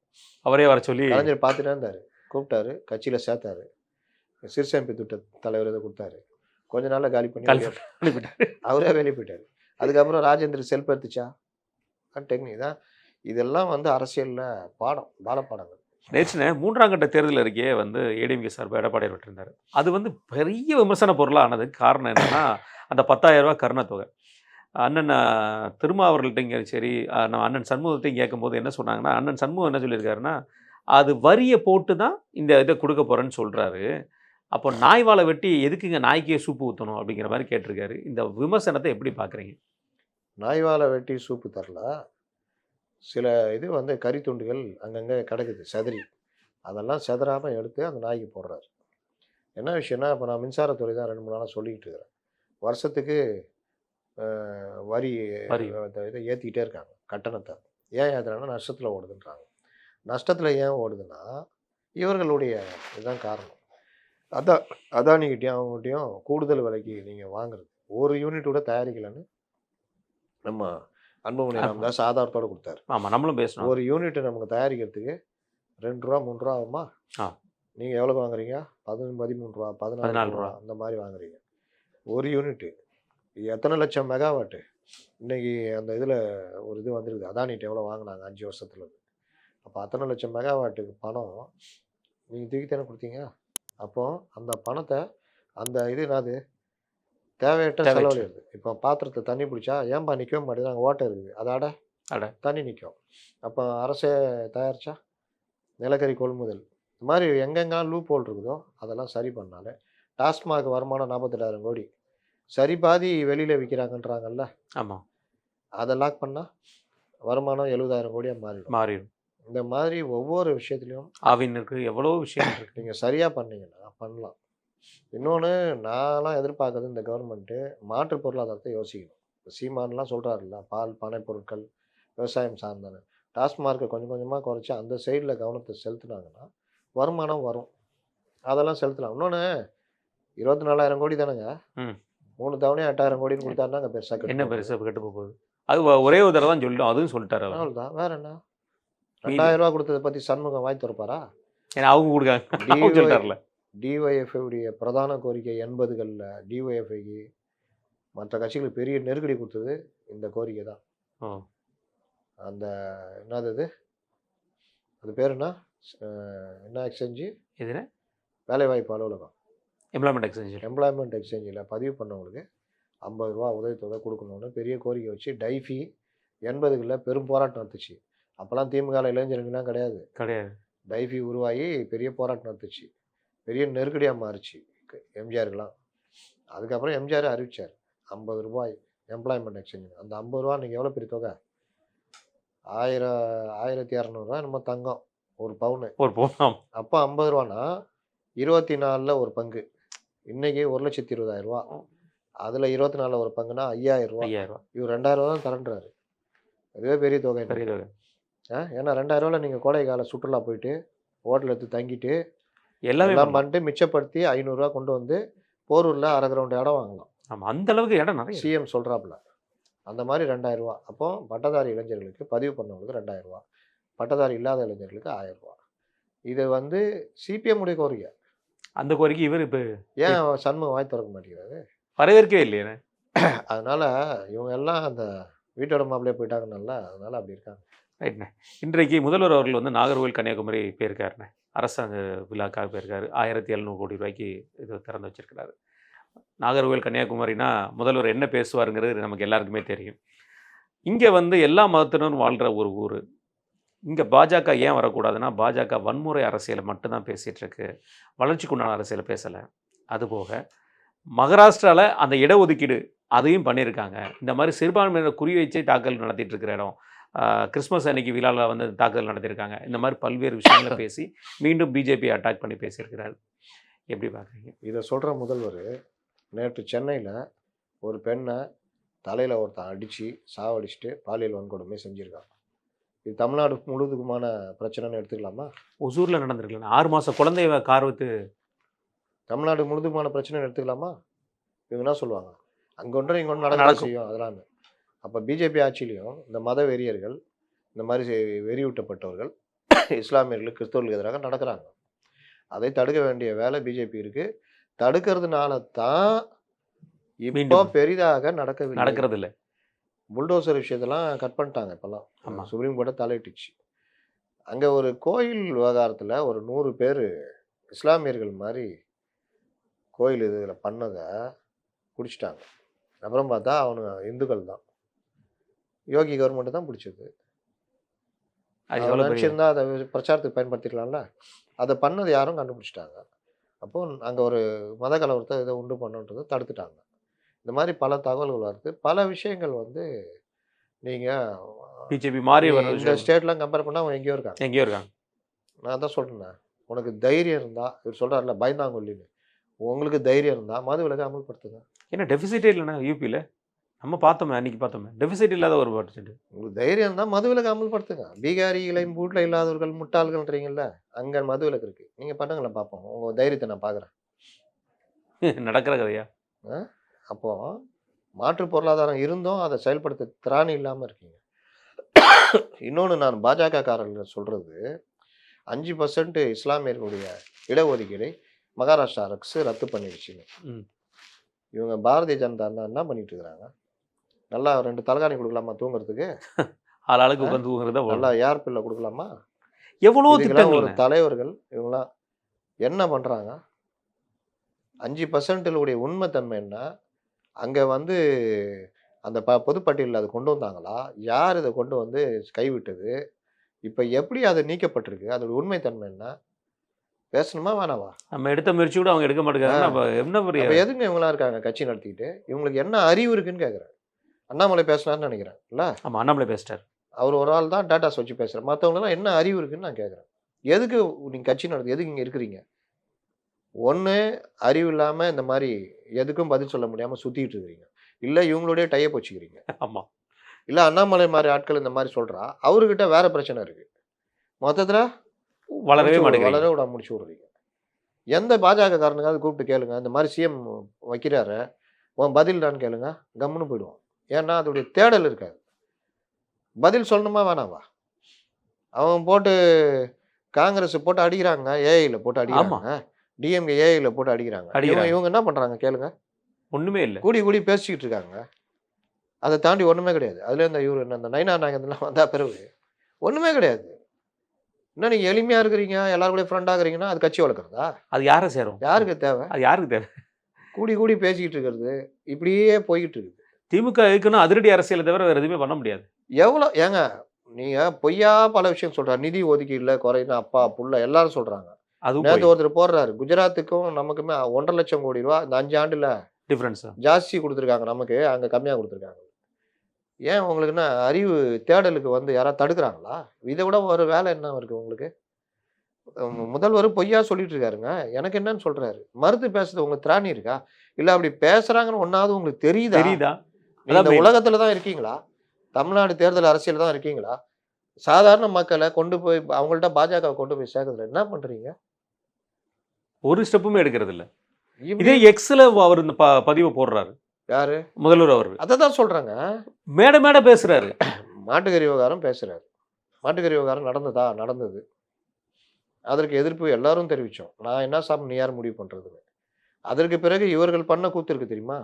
[SPEAKER 1] அவரே வர சொல்லி
[SPEAKER 2] கலைஞர் பார்த்துட்டே இருந்தார். கூப்பிட்டாரு, கட்சியில் சேர்த்தாரு. சிறுசேமிப்பு திட்ட தலைவர் இதை கொடுத்தாரு. கொஞ்ச நாளில் காலி பண்ணி அவரே வெளியே போயிட்டார். அதுக்கப்புறம் ராஜேந்திர செல்ஃப் எடுத்துச்சா டெக்னிக் தான். இதெல்லாம் வந்து அரசியலில் பாடப்பாடங்கள்.
[SPEAKER 1] நேற்று 3ஆம் கட்ட தேர்தல் அறிக்கையே வந்து ஏடிஎம்கே சார்பாக எடப்பாடியார் விட்டிருந்தார். அது வந்து பெரிய விமர்சன பொருளாக ஆனதுக்கு காரணம் என்னன்னா, அந்த 10,000 ரூபாய் கருணை தொகை. அண்ணன் திருமாவர்கள்ட்டையும் சரி, நம்ம அண்ணன் சண்முகத்தையும் கேட்கும்போது என்ன சொன்னாங்கன்னா, அண்ணன் சண்முகம் என்ன சொல்லியிருக்காருன்னா, அது வரியை போட்டு தான் இந்த இதை கொடுக்க போகிறேன்னு சொல்கிறாரு. அப்போ நாய் வாழை வெட்டி எதுக்குங்க நாய்க்கே சூப்பு ஊற்றணும் அப்படிங்கிற மாதிரி கேட்டிருக்காரு. இந்த விமர்சனத்தை எப்படி பார்க்குறீங்க?
[SPEAKER 2] நாய் வாழை வெட்டி சூப்பு தரல. சில இது வந்து கறி துண்டுகள் அங்கங்கே கிடக்குது செதறி. அதெல்லாம் செதறாமல் எடுத்து அந்த நாய்க்கு போடுறாரு. என்ன விஷயம்னா, இப்போ நான் மின்சாரத்துறை தான் 2-3 நாளாக சொல்லிக்கிட்டு இருக்கிறேன். வருஷத்துக்கு வரி இதை ஏற்றிக்கிட்டே இருக்காங்க கட்டணத்தை. ஏன் ஏற்றுறாங்கன்னா நஷ்டத்தில் ஓடுதுன்றாங்க. நஷ்டத்தில் ஏன் ஓடுதுன்னா இவர்களுடைய இதுதான் காரணம். அதானிக்கிட்டையும் அவங்ககிட்டையும் கூடுதல் விலைக்கு நீங்கள் வாங்குறது. ஒரு யூனிட் கூட தயாரிக்கலைன்னு நம்ம அன்புமணி ராமதாஸ் ஆதாரத்தோடு கொடுத்தாரு.
[SPEAKER 1] ஆமாம், நம்மளும் பேசணும்.
[SPEAKER 2] ஒரு யூனிட் நமக்கு தயாரிக்கிறதுக்கு 2 ரூபா 3 ரூபா ஆகுமா? நீங்கள் எவ்வளோ வாங்குறீங்க? 13 ரூபா 14 ரூபா அந்த மாதிரி வாங்குறீங்க. ஒரு யூனிட்டு எத்தனை லட்சம் மெகாவாட்டு? இன்றைக்கி அந்த இதில் ஒரு இது வந்துருக்குது. அதானிட்டு எவ்வளோ வாங்கினாங்க 5 வருஷத்துல. அப்போ அத்தனை லட்சம் மெகாவாட்டுக்கு பணம் நீங்கள் தூக்கி தானே கொடுத்தீங்க. அப்போது அந்த பணத்தை அந்த இது என்னது தேவையற்ற செலவழிடுது. இப்போ பாத்திரத்தை தண்ணி பிடிச்சா ஏன்பா நிற்கவே மாட்டேங்குது, அங்கே ஓட்டை இருக்குது, அதாட தண்ணி நிற்கும். அப்போ அரசே தயாரித்தா நிலக்கரி கொள்முதல் இந்த மாதிரி எங்கெங்கெல்லாம் லூப் ஹோல் இருக்குதோ அதெல்லாம் சரி பண்ணாலே டாஸ்மாக் வருமானம் 48,000 கோடி சரி பாதி வெளியில் விற்கிறாங்கன்றாங்கல்ல.
[SPEAKER 1] ஆமாம்,
[SPEAKER 2] அதை லாக் பண்ணால் வருமானம் 70,000 கோடியாக மாறிடும். இந்த மாதிரி ஒவ்வொரு விஷயத்துலையும்
[SPEAKER 1] ஆவினுக்கு எவ்வளோ விஷயம் இருக்குது.
[SPEAKER 2] நீங்கள் சரியாக பண்ணீங்கன்னா பண்ணலாம். இன்னொன்று நான்லாம் எதிர்பார்க்குறது இந்த கவர்மெண்ட்டு மாற்று பொருளாதாரத்தை யோசிக்கணும். சீமான்லாம் சொல்கிறாருல்ல, பால் பண்ணை பொருட்கள் விவசாயம் சார்ந்தன. டாஸ்மார்க்கை கொஞ்சம் கொஞ்சமாக குறைச்சி அந்த சைடில் கவனத்தை செலுத்துனாங்கன்னா வருமானம் வரும். அதெல்லாம் செலுத்தலாம். இன்னொன்று 24,000 கோடி தானேங்க.
[SPEAKER 1] ம்
[SPEAKER 2] 3 தவணையும் 8,000 கோடின்னு கொடுத்தாருன்னா அங்கே பெருசாக
[SPEAKER 1] என்ன
[SPEAKER 2] கட்டு
[SPEAKER 1] பெருசாக கெட்டு போகுது? அது ஒரே ஒரு தடவை தான் சொல்லிட்டோம், அதுவும் சொல்லிட்டாரு அவர்.
[SPEAKER 2] அவ்வளோதான். வேற என்ன?
[SPEAKER 1] மீதி
[SPEAKER 2] 2,000 ரூபா கொடுத்ததை பற்றி சண்முகம் வாய் திறப்பாரா?
[SPEAKER 1] ஏன்னா அவங்க கொடுக்காங்க, அவங்க
[SPEAKER 2] டிஒய்
[SPEAKER 1] சொல்லிட்டார்ல.
[SPEAKER 2] டிஒய்எஃப்ஐடைய பிரதான கோரிக்கை 80களில் டிஒய்எஃப்ஐக்கு மற்ற கட்சிகளுக்கு பெரிய நெருக்கடி கொடுத்தது இந்த கோரிக்கை தான்.
[SPEAKER 1] ஓ
[SPEAKER 2] அந்த என்னது அது? அது பேர் என்ன? என்ன எக்ஸ்சேஞ்சு?
[SPEAKER 1] எதுனா
[SPEAKER 2] வேலைவாய்ப்பு அலுவலகம்.
[SPEAKER 1] Employment exchange.
[SPEAKER 2] எம்ப்ளாய்மெண்ட் எக்ஸ்சேஞ்சில் பதிவு பண்ணவங்களுக்கு 50 ரூபா உதவித்தொகை கொடுக்கணும்னு பெரிய கோரிக்கை வச்சு டைஃபி 80களில் பெரும் போராட்டம் நடத்துச்சு. அப்போல்லாம் திமுக இளைஞர்கள்லாம் கிடையாது.
[SPEAKER 1] கிடையாது.
[SPEAKER 2] டைஃபி உருவாகி பெரிய போராட்டம் நடத்துச்சு. பெரிய நெருக்கடியாக மாறிச்சு எம்ஜிஆருக்கெல்லாம். அதுக்கப்புறம் எம்ஜிஆர் அறிவிச்சார் 50 ரூபாய் எம்ப்ளாய்மெண்ட் எக்ஸ்சேஞ்ச். அந்த 50 ரூபா இன்றைக்கி எவ்வளோ பெரிய தொகை? 1200 நம்ம தங்கம் ஒரு பவுனு.
[SPEAKER 1] ஒரு பவுன்.
[SPEAKER 2] அப்போ 50 ரூபானா 24ல் ஒரு பங்கு. இன்றைக்கி 1,20,000 ரூபா. அதில் 24ல் ஒரு பங்குனா 5,000 ரூபா.
[SPEAKER 1] 5,000 ரூபா.
[SPEAKER 2] இவர் 2,000 ரூபா தான் தரன்றாரு. அதுவே பெரிய தொகை.
[SPEAKER 1] பெரிய தொகை.
[SPEAKER 2] ஏன்னா 2,000 ரூபாயில் நீங்கள் கோடை கால சுற்றுலா போயிட்டு ஹோட்டல் எடுத்து தங்கிட்டு
[SPEAKER 1] எல்லாமே
[SPEAKER 2] எல்லாம் பண்ணிட்டு மிச்சப்படுத்தி 500 ரூபா கொண்டு வந்து போரூரில் அரை கிரவுண்ட் இடம் வாங்கலாம்.
[SPEAKER 1] ஆமாம், அந்த அளவுக்கு இடம் நிறைய.
[SPEAKER 2] சிஎம் சொல்கிறாப்புல. அந்த மாதிரி 2,000 ரூபா. அப்போ பட்டதாரி இளைஞர்களுக்கு பதிவு பண்ணவங்களுக்கு 2,000 ரூபா, பட்டதாரி இல்லாத இளைஞர்களுக்கு 1000 ரூபா. இது வந்து சிபிஎம் உடைய கோரிக்கை.
[SPEAKER 1] அந்த கோரிக்கை இவர் இப்போ
[SPEAKER 2] ஏன் சண்முகம் வாய் திறக்க மாட்டேங்கிறாரு?
[SPEAKER 1] வரவேற்கவே இல்லையே.
[SPEAKER 2] அதனால இவங்க எல்லாம் அந்த வீட்டோட மாப்பிள்ளையே போயிட்டாங்கன்னால அதனால அப்படி இருக்காங்க.
[SPEAKER 1] ரைட்ண்ணே. இன்றைக்கு முதல்வர் அவர்கள் வந்து நாகர்கோவில் கன்னியாகுமரி போயிருக்காருண்ணே. அரசாங்க விழாக்காக போயிருக்காரு. 1700 கோடி ரூபாய்க்கு இது திறந்து வச்சிருக்கிறாரு. நாகர்கோவில் கன்னியாகுமரினா முதல்வர் என்ன பேசுவாருங்கிறது நமக்கு எல்லாருக்குமே தெரியும். இங்கே வந்து எல்லா மதத்தினரும் வாழ்கிற ஒரு ஊர். இங்கே பாஜக ஏன் வரக்கூடாதுன்னா, பாஜக வன்முறை அரசியலை மட்டும்தான் பேசிகிட்டு இருக்கு, வளர்ச்சிக்குண்டான அரசியலை பேசலை. அதுபோக மகாராஷ்டிராவில் அந்த இடஒதுக்கீடு அதையும் பண்ணியிருக்காங்க. இந்த மாதிரி சிறுபான்மையினர் குறி வச்சு தாக்கல் நடத்திட்டு இருக்கிற இடம், கிறிஸ்மஸ் அன்னைக்கு விழாவில் வந்து தாக்குதல் நடத்தியிருக்காங்க. இந்த மாதிரி பல்வேறு விஷயங்களை பேசி மீண்டும் பிஜேபி அட்டாக் பண்ணி பேசியிருக்கிறார். எப்படி பார்க்குறீங்க?
[SPEAKER 2] இதை சொல்கிற முதல்வர் நேற்று சென்னையில் ஒரு பெண்ணை தலையில் ஒருத்தன் அடித்து சாவடிச்சுட்டு பாலியல் வன்கொடுமை செஞ்சுருக்கான். இது தமிழ்நாடு முழுவதுக்குமான பிரச்சனைன்னு எடுத்துக்கலாமா?
[SPEAKER 1] ஒசூரில் நடந்திருக்கலாம். 6 மாத குழந்தைய கார் வைத்து
[SPEAKER 2] தமிழ்நாடு முழுதுமான பிரச்சனைன்னு எடுத்துக்கலாமா? இவங்க என்ன சொல்லுவாங்க? அங்கே ஒன்றும் இங்கே ஒன்று நடக்க செய்யும் அதெல்லாம். அப்போ பிஜேபி ஆட்சியிலையும் இந்த மத வெறியர்கள், இந்த மாதிரி வெறியூட்டப்பட்டவர்கள் இஸ்லாமியர்களுக்கு கிறிஸ்தவர்களுக்கு எதிராக நடக்கிறாங்க. அதை தடுக்க வேண்டிய வேலை பிஜேபி இருக்குது. தடுக்கிறதுனால தான் இப்போ பெரிதாக நடக்கிறது இல்லை. புல்டோசர் விஷயத்தெல்லாம் கட் பண்ணிட்டாங்க. இப்போல்லாம் சுப்ரீம் கோர்ட்டை தலையிட்டுச்சு. அங்கே ஒரு கோயில் விவகாரத்தில் ஒரு 100 பேர் இஸ்லாமியர்கள் மாதிரி கோயில் இதில் பண்ணதை பிடிச்சிட்டாங்க. அப்புறம் பார்த்தா அவனுங்க இந்துக்கள் தான். யோகி கவர்மெண்ட்டு தான் பிடிச்சது. நினச்சிருந்தா அதை பிரச்சாரத்துக்கு பயன்படுத்திக்கலாம்ல. அதை பண்ணது யாரும் கண்டுபிடிச்சிட்டாங்க. அப்போது அங்கே ஒரு மத கலவரத்தை இதை உண்டு பண்ணுன்றதை தடுத்துட்டாங்க. இந்த மாதிரி பல தகவல்கள் வருது. பல விஷயங்கள் வந்து நீங்கள்
[SPEAKER 1] பிஜேபி மாறி
[SPEAKER 2] இந்த ஸ்டேட்லாம் கம்பேர் பண்ணால் அவங்க எங்கேயோ இருக்காங்க. நான் தான் சொல்கிறேன், உனக்கு தைரியம் இருந்தால், இவர் சொல்கிறார்ல பயந்தாங்கொல்லின்னு, உங்களுக்கு தைரியம் இருந்தால் மது விலக்கை அமல்படுத்துங்க.
[SPEAKER 1] ஏன்னா டெபிசிட்டே இல்லைண்ணா யூபியில். நம்ம பார்த்தோமே, அன்றைக்கி பார்த்தோமே, டெபிசிட் இல்லாத ஒரு பட்ஜெட்.
[SPEAKER 2] உங்களுக்கு தைரியம் இருந்தால் மது விலக்கை அமல்படுத்துங்க. பீகாரிகளை வீட்டில் இல்லாதவர்கள் முட்டாள்கள்ன்றீங்கல்ல, அங்கே மது விலக்கு இருக்குது. நீங்கள் பண்ணுங்களேன் பார்ப்போம். உங்கள் தைரியத்தை நான் பார்க்குறேன்.
[SPEAKER 1] நடக்கிற கதையா?
[SPEAKER 2] அப்போது மாற்று பொருளாதாரம் இருந்தும் அதை செயல்படுத்த திராணி இல்லாமல் இருக்கீங்க. இன்னொன்று நான் பாஜக காரர்கள் சொல்கிறது, 5% இஸ்லாமியர்களுடைய இடஒதுக்கீடை மகாராஷ்டிரா அரசு ரத்து பண்ணிடுச்சுன்னு. இவங்க பாரதிய ஜனதா என்ன பண்ணிட்டு இருக்கிறாங்க? நல்லா 2 தலகாணி கொடுக்கலாமா தூங்குறதுக்கு?
[SPEAKER 1] ஆளாளுக்கு உட்காந்து தூங்குறதா?
[SPEAKER 2] நல்லா ஏர் பில்லை கொடுக்கலாமா?
[SPEAKER 1] எவ்வளோ
[SPEAKER 2] ஒரு தலைவர்கள் இவங்களாம் என்ன பண்ணுறாங்க? 5%லுடைய உண்மைத்தன்மை என்ன? அங்கே வந்து அந்த பொதுப்பட்டியலில் அதை கொண்டு வந்தாங்களா? யார் இதை கொண்டு வந்து கைவிட்டது? இப்போ எப்படி அது நீக்கப்பட்டிருக்கு? அதோட உண்மைத்தன்மை என்ன? பேசணுமா வேணாவா?
[SPEAKER 1] நம்ம எடுத்த முயற்சி கூட அவங்க எடுக்க மாட்டேங்கிறாங்க.
[SPEAKER 2] எதுங்க இவங்களாம் இருக்காங்க கட்சி நடத்திக்கிட்டு? இவங்களுக்கு என்ன அறிவு இருக்குன்னு கேட்குறேன். அண்ணாமலை பேசினார்னு நினைக்கிறேன் இல்லை?
[SPEAKER 1] ஆமாம், அண்ணாமலை பேசிட்டார்.
[SPEAKER 2] அவர் ஒரு ஆள் தான் டேட்டாஸ் வச்சு பேசுகிறார். மற்றவங்களாம் என்ன அறிவு இருக்குன்னு நான் கேட்குறேன். எதுக்கு நீங்கள் கட்சி நடத்தி எதுக்கு இங்கே இருக்கிறீங்க? ஒன்று அறிவு இல்லாமல் இந்த மாதிரி எதுக்கும் பதில் சொல்ல முடியாமல் சுற்றிட்டு இருக்கிறீங்க. இல்லை இவங்களுடைய டைப் வச்சுக்கிறீங்க.
[SPEAKER 1] ஆமாம்.
[SPEAKER 2] இல்லை அண்ணாமலை மாதிரி ஆட்கள் இந்த மாதிரி சொல்கிறா, அவர்கிட்ட வேற பிரச்சனை இருக்குது. மொத்தத்தில்
[SPEAKER 1] வளரவே மாட்டேங்கிறீங்க.
[SPEAKER 2] வளர விட முடிச்சு விடுறீங்க. எந்த பாஜக காரனுக்காவது கூப்பிட்டு கேளுங்க, இந்த மாதிரி சிஎம் வைக்கிறாரு, உன் பதில் தான் கேளுங்க, கம்முன்னு போயிடுவோம். ஏன்னா அதோடைய தேடல் இருக்காது. பதில் சொல்லணுமா வேணாவா? அவன் போட்டு காங்கிரஸ் போட்டு அடிக்கிறாங்க, ஏஐல போட்டு அடிக்கிறாங்க, டிஎம்கே ஏஐல போட்டு அடிக்கிறாங்க. இவங்க என்ன பண்றாங்க கேளுங்க.
[SPEAKER 1] ஒண்ணுமே இல்லை.
[SPEAKER 2] கூடி கூடி பேசிக்கிட்டு இருக்காங்க. அதை தாண்டி ஒண்ணுமே கிடையாது. அதுல இந்த இவரு இந்த நயினா நாயகன்லாம் வந்தா பிறகு ஒண்ணுமே கிடையாது. என்ன நீங்க எளிமையா இருக்கிறீங்க, எல்லாரும் கூட ஃப்ரெண்டா இருக்கிறீங்கன்னா அது கட்சி வளர்க்குறதா?
[SPEAKER 1] அது யாரை சேரும்?
[SPEAKER 2] யாருக்கு தேவை?
[SPEAKER 1] அது யாருக்கு தேவை?
[SPEAKER 2] கூடி கூடி பேசிக்கிட்டு இருக்கிறது இப்படியே போய்கிட்டு இருக்குது.
[SPEAKER 1] திமுக இருக்கணும் அதிரடி அரசியலை தவிர வேற எதுவுமே பண்ண முடியாது.
[SPEAKER 2] எவ்வளோ ஏங்க நீங்க பொய்யா பல விஷயம் சொல்றாரு. நிதி ஒதுக்கீடுல குறைன்னு அப்பா புள்ள எல்லாரும் சொல்றாங்க.
[SPEAKER 1] அதுவும்
[SPEAKER 2] நேற்று ஒருத்தர் போடுறாரு, குஜராத்துக்கும் நமக்குமே 1,50,000 கோடி ரூபா இந்த 5 ஆண்டுல
[SPEAKER 1] டிஃபரன்ஸ்
[SPEAKER 2] ஜாஸ்தி கொடுத்துருக்காங்க, நமக்கு அங்க கம்மியா கொடுத்துருக்காங்க. ஏன் உங்களுக்குன்னா அறிவு தேடலுக்கு வந்து யாராவது தடுக்கிறாங்களா? இதை விட ஒரு வேலை என்ன இருக்கு உங்களுக்கு? முதல்வர் பொய்யா சொல்லிட்டு இருக்காருங்க. எனக்கு என்னன்னு சொல்றாரு. மறுத்து பேசுறது உங்களுக்கு திராணி இருக்கா? இல்ல அப்படி பேசுறாங்கன்னு ஒன்னாவது உங்களுக்கு தெரியுதா? இந்த உலகத்துல தான் இருக்கீங்களா? தமிழ்நாடு தேர்தல் அரசியல் தான் இருக்கீங்களா? சாதாரண மக்களை கொண்டு போய் அவங்கள்ட்ட பாஜக கொண்டு போய் சேர்க்கறதுல என்ன பண்றீங்க?
[SPEAKER 1] ஒரு ஸ்டெப்புமே எடுக்கிறது இல்ல. இதே எக்ஸ்ல அவர் இந்த பதிவை போடுறாரு.
[SPEAKER 2] யாரு?
[SPEAKER 1] முதல்வர் அவர்கள்.
[SPEAKER 2] அததான் சொல்றாங்க.
[SPEAKER 1] மேட பேசுறாரு.
[SPEAKER 2] மாட்டுக்கறி விவகாரம் பேசுறாரு. மாட்டுக்கறி விவகாரம் நடந்ததா? நடந்தது. அதற்கு எதிர்ப்பு எல்லாரும் தெரிவிச்சோம். நான் என்ன சாப்பிட நீ யார் முடிவு பண்றதுன்னு. அதற்கு பிறகு இவர்கள் பண்ண கூத்து இருக்கு தெரியுமா?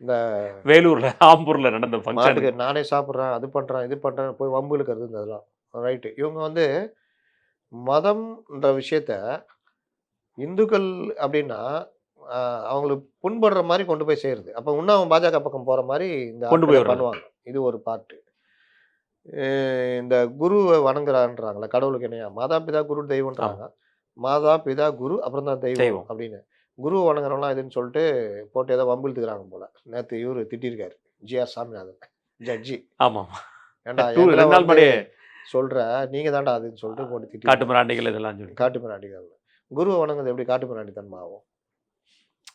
[SPEAKER 2] இந்த
[SPEAKER 1] வேலூர்ல ஆம்பூர்ல நடந்த
[SPEAKER 2] மாட்டுக்கு நானே சாப்பிட்றேன், அது பண்றேன், இது பண்றேன், போய் வம்பு இழுக்கிறது இதெல்லாம் ரைட்டு. இவங்க வந்து மதம்ன்ற விஷயத்த இந்துக்கள் அப்படின்னா அவங்களுக்கு புண்படுற மாதிரி கொண்டு போய் செய்யறது. அப்போ இன்னும் அவன் பாஜக பக்கம் போற மாதிரி இந்த
[SPEAKER 1] கொண்டு போய்
[SPEAKER 2] பண்ணுவாங்க. இது ஒரு பார்ட்டு. இந்த குருவை வணங்குறான்றாங்களே, கடவுளுக்கு என்னையா மாதா பிதா குரு தெய்வம்ன்றாங்க. மாதா பிதா குரு அப்புறம் தான் தெய்வம் அப்படின்னு. குருவை வணங்குறவங்களாம் இதுன்னு சொல்லிட்டு போட்டு ஏதோ வம்பிழுத்துக்கிறாங்க போல. நேற்று இவரு திட்டிருக்காரு, ஜிஆர் சாமிநாதன் ஜட்ஜி.
[SPEAKER 1] ஆமா,
[SPEAKER 2] ஏன்டா சொல்ற நீங்க தாண்டா அதுன்னு சொல்லிட்டு போட்டு திட்டி
[SPEAKER 1] காட்டு மிராண்டிகள் இதெல்லாம் சொல்லி
[SPEAKER 2] காட்டு மிராண்டிகள். குருவை வணங்குறது எப்படி காட்டு மிராண்டி தன்மாவும்?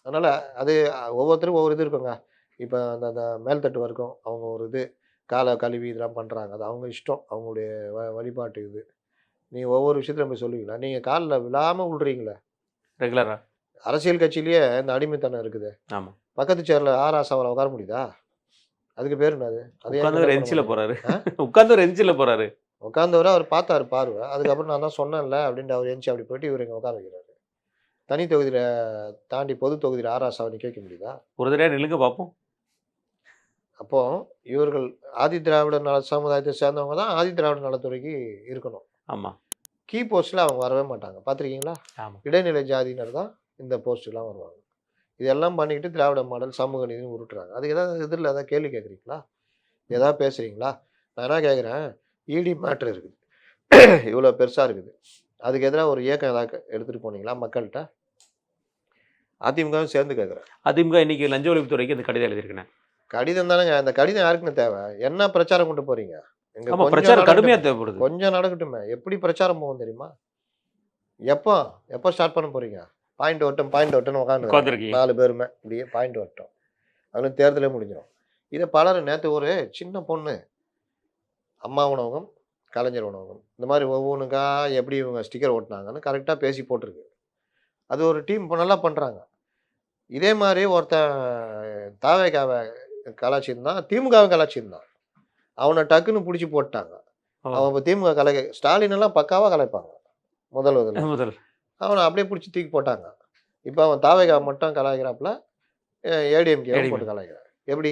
[SPEAKER 2] அதனால அது ஒவ்வொருத்தருக்கும் ஒவ்வொரு இது இருக்குங்க. இப்போ அந்த மேல்தட்டு வரைக்கும் அவங்க ஒரு இது காலை கழுவி இதெல்லாம் பண்ணுறாங்க. அது அவங்க இஷ்டம், அவங்களுடைய வழிபாட்டு இது. நீங்கள் ஒவ்வொரு விஷயத்துல போய் சொல்லுவீங்களா? நீங்கள் காலில் விழாமல் விழுறீங்களே
[SPEAKER 1] ரெகுலராக.
[SPEAKER 2] அரசியல் கட்சியிலேயே இந்த அடிமைத்தனம் இருக்குது.
[SPEAKER 1] ஆமாம்.
[SPEAKER 2] பக்கத்து சேரில் ஆராசாவில் உட்கார முடியுதா? அதுக்கு பேர் என்னது?
[SPEAKER 1] அதே ரெஞ்சில் போகிறாரு. உட்காந்து ரெஞ்சில் போகிறாரு.
[SPEAKER 2] உட்காந்தவரை அவர் பார்த்தாரு பார்வை. அதுக்கப்புறம் நான் தான் சொன்னேன்ல அப்படின்ட்டு அவர் எஞ்சி அப்படி போயிட்டு இவர் இங்கே உட்கார வைக்கிறாரு. தனி தொகுதியில் தாண்டி பொது தொகுதியில் ஆராசாவை நிற்க முடியுதா?
[SPEAKER 1] ஒரு தடவை நில்லுங்க பார்ப்போம்.
[SPEAKER 2] அப்போ இவர்கள் ஆதி திராவிட நல சமுதாயத்தை சேர்ந்தவங்க தான் ஆதி திராவிட நலத்துறைக்கு இருக்கணும்.
[SPEAKER 1] ஆமாம்.
[SPEAKER 2] கீ போஸ்ட்டில் அவங்க வரவே மாட்டாங்க. பார்த்துருக்கீங்களா?
[SPEAKER 1] ஆமாம்.
[SPEAKER 2] இடைநிலை ஜாதியினர் தான் இந்த போஸ்ட்டுலாம் வருவாங்க. இதெல்லாம் பண்ணிக்கிட்டு திராவிட மாடல் சமூக நீதினு உருட்டுறாங்க. அதுக்கு ஏதாவது இதில் ஏதாவது கேள்வி கேட்குறீங்களா? ஏதாவது பேசுகிறீங்களா? நான் என்ன கேட்குறேன், இடி மேட்ரு இருக்குது, இவ்வளோ பெருசாக இருக்குது, அதுக்கு எதிராக ஒரு இயக்கம் ஏதாவது எடுத்துகிட்டு போனீங்களா மக்கள்கிட்ட? அதிமுகவும் சேர்ந்து கேட்குறேன்.
[SPEAKER 1] அதிமுக இன்னைக்கு லஞ்ச ஒழிப்புத்துறைக்கு இந்த கடிதம் எழுதியிருக்கேன்.
[SPEAKER 2] கடிதம் தானேங்க. அந்த கடிதம் யாருக்குன்னு தேவை? என்ன பிரச்சாரம் கொண்டு போறீங்க?
[SPEAKER 1] பிரச்சாரம் கடுமையாக தேவைப்படுது.
[SPEAKER 2] கொஞ்சம் நடக்கட்டுமே. எப்படி பிரச்சாரம் போகும் தெரியுமா? எப்போ ஸ்டார்ட் பண்ண போறீங்க? பாயிண்ட் ஒட்டுன்னு உட்காந்து 4 பேருமே இப்படியே பாயிண்ட் ஒட்டும். அதுல தேர்தலே முடிஞ்சிடும். இதை பலர் நேற்று ஒரு சின்ன பொண்ணு அம்மா உணவகம், கலைஞர் உணவகம், இந்த மாதிரி ஒவ்வொன்றுக்கா எப்படி இவங்க ஸ்டிக்கர் ஓட்டினாங்கன்னு கரெக்டாக பேசி போட்டிருக்கு. அது ஒரு டீம் நல்லா பண்ணுறாங்க. இதே மாதிரி ஒருத்தன் தாவேக்காவை கலாச்சிருந்தான், திமுகவை கலாச்சிருந்தான். அவனை டக்குன்னு பிடிச்சி போட்டாங்க. அவன் இப்போ திமுக ஸ்டாலின் எல்லாம் பக்காவாக கலைப்பாங்க முதல் அவனை அப்படியே பிடிச்சி தூக்கி போட்டாங்க. இப்போ அவன் தாவேக்காவை மட்டும் கலாய்க்கிறாப்புல, ஏடிஎம்கே போட்டு கலாய்க்கிறான். எப்படி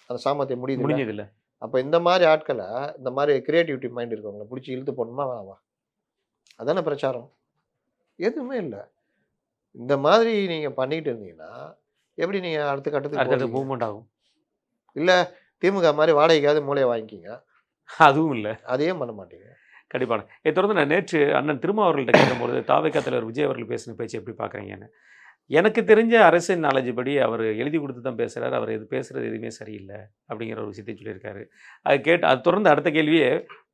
[SPEAKER 2] அந்த சாமர்த்தியம் முடியுது? அப்போ இந்த மாதிரி ஆட்களை, இந்த மாதிரி கிரியேட்டிவிட்டி மைண்ட் இருக்கவங்களை பிடிச்சி இழுத்து போடணுமா வேணாமா? அதானே பிரச்சாரம். எதுவுமே இல்லை. இந்த மாதிரி நீங்கள் பண்ணிக்கிட்டு இருந்தீங்கன்னா எப்படி நீங்கள் அடுத்த கட்டத்துக்கு
[SPEAKER 1] மூவ்மெண்ட் ஆகும்? இல்லை
[SPEAKER 2] திமுக மாதிரி வாடகைக்காவது மூளையை வாங்கிக்கிங்க.
[SPEAKER 1] அதுவும் இல்லை,
[SPEAKER 2] அதையும் பண்ண மாட்டீங்க.
[SPEAKER 1] கண்டிப்பான. இதை தொடர்ந்து நான் நேற்று அண்ணன் திருமாவர்கள்ட்ட கேட்கும்போது தாவேகா தலைவர் விஜய் அவர்கள் பேசின பேச்சு எப்படி பார்க்குறீங்கன்னு, எனக்கு தெரிஞ்ச அரசியல் நாலேஜ் படி அவர் எழுதி கொடுத்து தான் பேசுகிறார். அவர் எது பேசுகிறது எதுவுமே சரியில்லை அப்படிங்கிற ஒரு விஷயத்தை சொல்லியிருக்காரு. அது தொடர்ந்து அடுத்த கேள்வியே,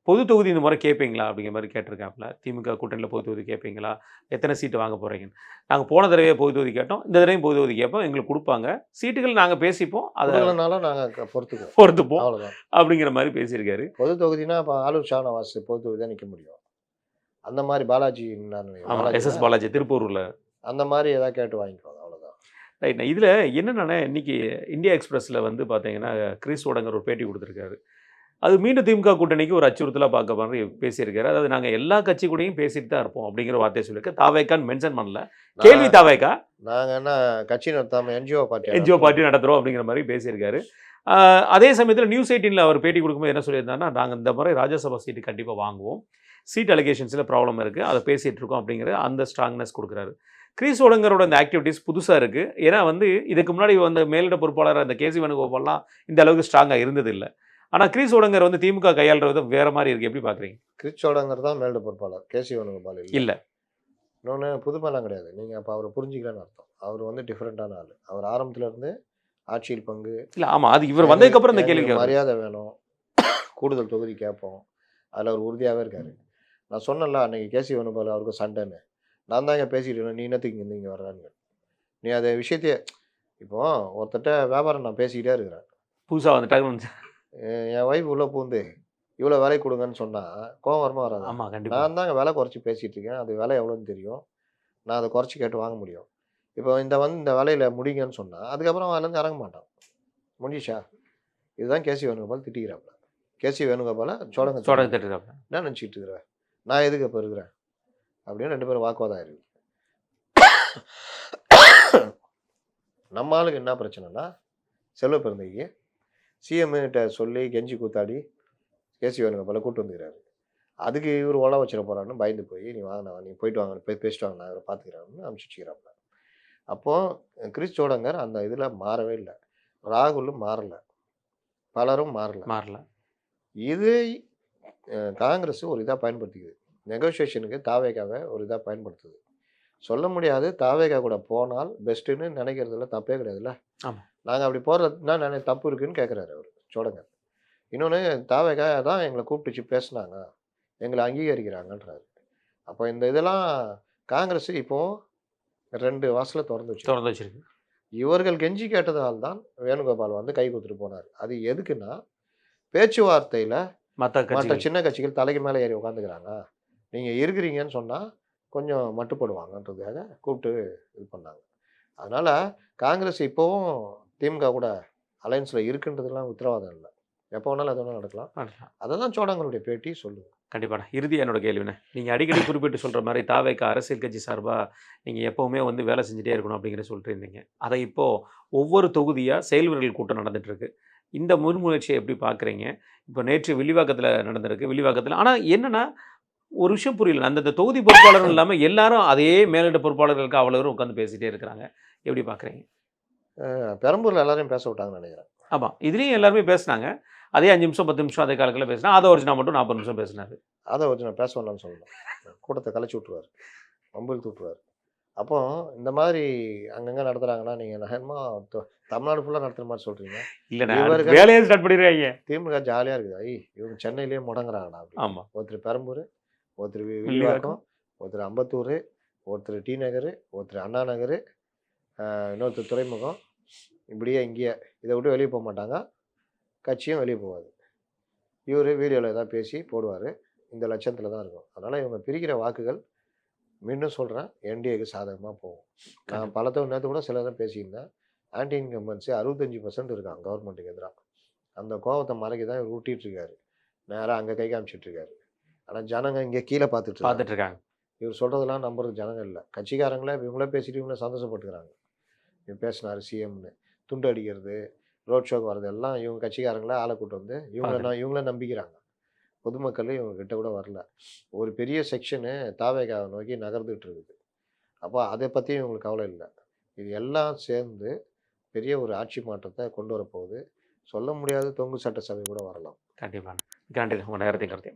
[SPEAKER 1] பொது தொகுதி இந்த முறை கேட்பீங்களா அப்படிங்கிற மாதிரி கேட்டிருக்காப்புல. திமுக கூட்டணியில் பொது தொகுதி கேட்பீங்களா? எத்தனை சீட்டு வாங்க போகிறீங்கன்னு. நாங்கள் போன தடவையே பொது தொகுதி கேட்டோம், இந்த தடவையும் பொது தொகுதி கேட்போம், எங்களுக்கு கொடுப்பாங்க, சீட்டுகள் நாங்கள் பேசிப்போம், அதை
[SPEAKER 2] கொடுக்கலனாலும் நாங்கள் பொறுத்துக்குவோம்,
[SPEAKER 1] பொறுத்துப்போம்
[SPEAKER 2] அவ்வளோதான்.
[SPEAKER 1] அப்படிங்கிற மாதிரி பேசியிருக்காரு.
[SPEAKER 2] பொது தொகுதினா இப்போ ஆலூர் ஷானவாஸ் பொது தொகுதி தான் நிற்க முடியும். அந்த மாதிரி பாலாஜி
[SPEAKER 1] ஆமாம், எஸ்எஸ் பாலாஜி திருப்பூரில்
[SPEAKER 2] அந்த மாதிரி ஏதாவது கேட்டு வாங்கிக்குவாங்க, அவ்வளோதான்.
[SPEAKER 1] ரைட்ண்ணா. இதில் என்னென்னா இன்னைக்கு இந்தியா எக்ஸ்பிரஸில் வந்து பார்த்தீங்கன்னா கிறிஸ் ஓடங்கர் ஒரு பேட்டி கொடுத்துருக்காரு. அது மீண்டும் திமுக கூட்டணிக்கு ஒரு அச்சுறுத்தலாக பார்க்க மாதிரி பேசியிருக்காரு. அதாவது நாங்கள் எல்லா கட்சி கூடயும் பேசிட்டு தான் இருப்போம் அப்படிங்கிற வார்த்தையை சொல்லியிருக்கேன். தாவேக்கான்னு மென்ஷன் பண்ணல. கேள்வி தாவேக்கா,
[SPEAKER 2] நாங்கள் என்ன கட்சி நடத்தாமல் என்ஜிஓ
[SPEAKER 1] பார்ட்டி நடத்துகிறோம் அப்படிங்கிற மாதிரி பேசியிருக்காரு. அதே சமயத்தில் நியூஸ் 18ல் அவர் பேட்டி கொடுக்கும்போது என்ன சொல்லியிருந்தாருன்னா, நாங்கள் இந்த முறை ராஜ்யசபா சீட்டு கண்டிப்பாக வாங்குவோம், சீட் அலிகேஷன்ஸில் ப்ராப்ளம் இருக்குது, அதை பேசிகிட்டு இருக்கோம் அப்படிங்கிற அந்த ஸ்ட்ராங்னஸ் கொடுக்குறாரு. கிறிஸ் ஓடங்கரோட இந்த ஆக்டிவிட்டீஸ் புதுசாக இருக்குது. ஏன்னா வந்து இதுக்கு முன்னாடி வந்து மேலிட பொறுப்பாளர் அந்த கேசி வேணுகோபால்லாம் இந்த அளவுக்கு ஸ்ட்ராங்காக இருந்தது இல்லை. ஆனால் கிறிஸ் ஓடங்கர் வந்து திமுக கையாளுறது வேறு மாதிரி இருக்குது. எப்படி பார்க்குறீங்க?
[SPEAKER 2] கிறிஸ் ஓடங்கர் தான் மேலிட பொறுப்பாளர், கேசி வேணுகோபால் இல்லை. இன்னொன்று புதுமைலாம் கிடையாது. நீங்கள் அப்போ அவரை புரிஞ்சிக்கலான்னு அர்த்தம். அவர் வந்து டிஃப்ரெண்ட்டான ஆள். அவர் ஆரம்பத்துலேருந்து ஆட்சியில் பங்கு
[SPEAKER 1] இல்லை. ஆமாம், அது இவர் வந்ததுக்கப்புறம் இந்த கேள்வி
[SPEAKER 2] மரியாதை வேணும், கூடுதல் தொகுதி கேட்போம், அதில் அவர் உறுதியாகவே இருக்கார். நான் சொன்னல அன்றைக்கி கேசி வேணுகோபால் அவருக்கு சண்டைன்னு, நான் தான் இங்கே பேசிக்கிட்டு நீ என்னத்துக்கு இங்கே வர்றான்னு. நீ அதை விஷயத்தையே இப்போது ஒருத்தட்ட வியாபாரம் நான் பேசிக்கிட்டே இருக்கிறேன்,
[SPEAKER 1] புதுசாக வந்துட்டாங்க,
[SPEAKER 2] என் ஒய்ஃப் உள்ளே பூந்து இவ்வளோ விலை கொடுங்கன்னு சொன்னால் கோவம் வருமா வராது?
[SPEAKER 1] ஆமாம், கண்டிப்பாக.
[SPEAKER 2] நான் தாங்க விலை குறைச்சி பேசிகிட்டு இருக்கேன், அது விலை எவ்வளோன்னு தெரியும், நான் அதை குறைச்சி கேட்டு வாங்க முடியும். இப்போ இந்த விலையில் முடிங்கன்னு சொன்னால் அதுக்கப்புறம் அதுலேருந்து இறங்க மாட்டான். முடிஞ்சிச்சா? இதுதான் கேசி வேணுகோபால் திட்டிக்கிறாப்புல. கேசி வேணுகோபாலை சோடங்க
[SPEAKER 1] திட்டுறாப்புல.
[SPEAKER 2] என்ன நினச்சிட்டு இருக்கிறேன், நான் எதுக்கு இப்போ இருக்கிறேன் அப்படின்னு 2 பேரும் வாக்குவாதம் ஆயிருக்கு. நம்ம ஆளுக்கு என்ன பிரச்சனைனா, செல்வ பெருந்தைக்கு சிஎம்கிட்ட சொல்லி கெஞ்சி கூத்தாடி கேசி வேணுகோபாலை கூப்பிட்டு வந்துக்கிறாரு. அதுக்கு இவர் ஒலை வச்சிட போகிறான்னு பயந்து போய் நீ வாங்கினா நீ போயிட்டு வாங்க பேசிட்டு வாங்க, நான் இவரை பார்த்துக்கிறான்னு அனுப்பிச்சிக்கிறாப்புல. அப்போது கிறிஸ் சோடங்கர் அந்த இதில் மாறவே இல்லை, ராகுலும் மாறலை, பலரும் மாறல. இது காங்கிரஸ் ஒரு இதாக பயன்படுத்திக்குது, நெகோசியேஷனுக்கு தாவேகாவை ஒரு இதாக பயன்படுத்துது. சொல்ல முடியாது, தாவேகா கூட போனால் பெஸ்ட்டுன்னு நினைக்கிறதுல தப்பே கிடையாதுல்ல.
[SPEAKER 1] ஆமாம்,
[SPEAKER 2] நாங்கள் அப்படி போகிறதுனா தப்பு இருக்குதுன்னு கேட்குறாரு அவர் சோடங்கர். இன்னொன்று தாவேகா தான் எங்களை கூப்பிட்டுச்சு பேசுனாங்க, எங்களை அங்கீகரிக்கிறாங்கன்றாரு. அப்போ இந்த இதெல்லாம் காங்கிரஸ் இப்போது 2 வாசலை திறந்து வச்சிருக்கு. இவர்கள் கெஞ்சி கேட்டதால் தான் வேணுகோபால் வந்து கை கொடுத்துட்டு போனார். அது எதுக்குன்னா, பேச்சுவார்த்தையில் மற்ற சின்ன கட்சிகள் தலைக்கு மேலே ஏறி உட்காந்துக்கிறாங்க, நீங்கள் இருக்கிறீங்கன்னு சொன்னால் கொஞ்சம் மட்டுப்படுவாங்கன்றதுக்காக கூப்பிட்டு இது பண்ணாங்க. அதனால் காங்கிரஸ் இப்போவும் திமுக கூட அலையன்ஸில் இருக்குன்றதுலாம் உத்தரவாதம் இல்லை, எப்போ வேணாலும் எது வேணாலும் நடக்கலாம். அதை தான் சோடங்கருடைய பேட்டி சொல்லுங்கள்.
[SPEAKER 1] கண்டிப்பாக. இறுதி என்னோட கேள்விண்ணே, நீங்கள் அடிக்கடி குறிப்பிட்டு சொல்கிற மாதிரி தாவேக்கா அரசியல் கட்சி சார்பாக நீங்கள் எப்போவுமே வந்து வேலை செஞ்சுட்டே இருக்கணும் அப்படிங்கிற சொல்லிட்டு இருந்தீங்க. அதை இப்போது ஒவ்வொரு தொகுதியாக செயல்வீரர்கள் கூட்டம் நடந்துகிட்ருக்கு. இந்த முன்முயற்சியை எப்படி பார்க்குறீங்க? இப்போ நேற்று வில்லிவாக்கத்தில் நடந்திருக்கு. வில்லிவாக்கத்தில் ஆனால் என்னென்னா ஒரு விஷயம் புரியல, அந்தந்த தொகுதி பொறுப்பாளர்கள் இல்லாமல் எல்லாரும் அதே மேலிட பொறுப்பாளர்களுக்கு அவ்வளோ உட்காந்து பேசிகிட்டே இருக்கிறாங்க. எப்படி பார்க்குறீங்க?
[SPEAKER 2] பெரம்பூரில் எல்லாரையும் பேச விட்டாங்கன்னு நினைக்கிறேன்.
[SPEAKER 1] ஆமாம், இதுலேயும் எல்லாருமே பேசினாங்க. அதே 5 நிமிஷம் 10 நிமிஷம் அதே காலத்தில் பேசினா, அதை ஒரிஜினா மட்டும் 40 நிமிஷம் பேசினார்.
[SPEAKER 2] அதை ஒரிஜினா பேச வேண்டாம்னு சொல்லலாம், கூட்டத்தை கலைச்சி விட்ருவார், மொபைல் தூட்டுவார். அப்போ இந்த மாதிரி அங்கங்கே நடத்துகிறாங்கன்னா நீங்கள் என்னமோ தமிழ்நாடு ஃபுல்லாக நடத்துகிற மாதிரி சொல்கிறீங்க.
[SPEAKER 1] இல்லை, வேலையை ஸ்டார்ட் பண்ணிடுறாங்க.
[SPEAKER 2] திமுக ஜாலியாக இருக்குது, இவங்க சென்னையிலேயே முடங்குறாங்கடா.
[SPEAKER 1] ஆமாம்,
[SPEAKER 2] ஒருத்தர் பெரம்பூர், ஒருத்தர் வில்லிவாக்கம், ஒருத்தர் அம்பத்தூர், ஒருத்தர் டி நகர், ஒருத்தர் அண்ணா நகர், இன்னொருத்தர் துறைமுகம், இப்படியே இங்கேயே இதை விட்டு வெளியே போக மாட்டாங்க, கட்சியும் வெளியே போகாது. இவர் வீடியோவில் ஏதாவது பேசி போடுவார், இந்த லட்சத்தில் தான் இருக்கும். அதனால் இவங்க பிரிக்கிற வாக்குகள் மீண்டும் சொல்கிறேன் என்டிஏக்கு சாதகமாக போகும். நான் பல நேரத்து கூட சில தான் பேசியிருந்தேன், ஆன்டி இன்கம்பன்சி 65% இருக்காங்க கவர்மெண்ட்டுக்கு எதிராக. அந்த கோவத்தை மறைக்க தான் இவர் ஊட்டிகிட்ருக்காரு, நேராக அங்கே கை காமிச்சிட்ருக்காரு. ஆனால் ஜனங்க இங்கே கீழே பார்த்துட்டு இருக்காங்க. இவர் சொல்கிறதெல்லாம் நம்புறது ஜனங்கள் இல்லை, கட்சிக்காரங்களே இவங்களே பேசிட்டு இவங்களே சந்தோஷப்பட்டுக்கிறாங்க. இவர் பேசினார் சிஎம்னு, துண்டு அடிக்கிறது, ரோட் ஷோக்கு வர்றது எல்லாம் இவங்க கட்சிக்காரங்களே ஆளை கூட்டு வந்து இவங்கள நம்பிக்கிறாங்க. பொதுமக்கள் இவங்க கிட்ட கூட வரல. ஒரு பெரிய செக்ஷனு தாவேகாவை நோக்கி நகர்ந்துகிட்டு இருக்குது. அப்போ அதை பற்றி இவங்களுக்கு கவலை இல்லை. இது எல்லாம் சேர்ந்து பெரிய ஒரு ஆட்சி மாற்றத்தை கொண்டு வரப்போகுது. சொல்ல முடியாது, தொங்கு சட்டசபை கூட வரலாம்.
[SPEAKER 1] கண்டிப்பாக. உங்கள் நேரத்தை கருத்தை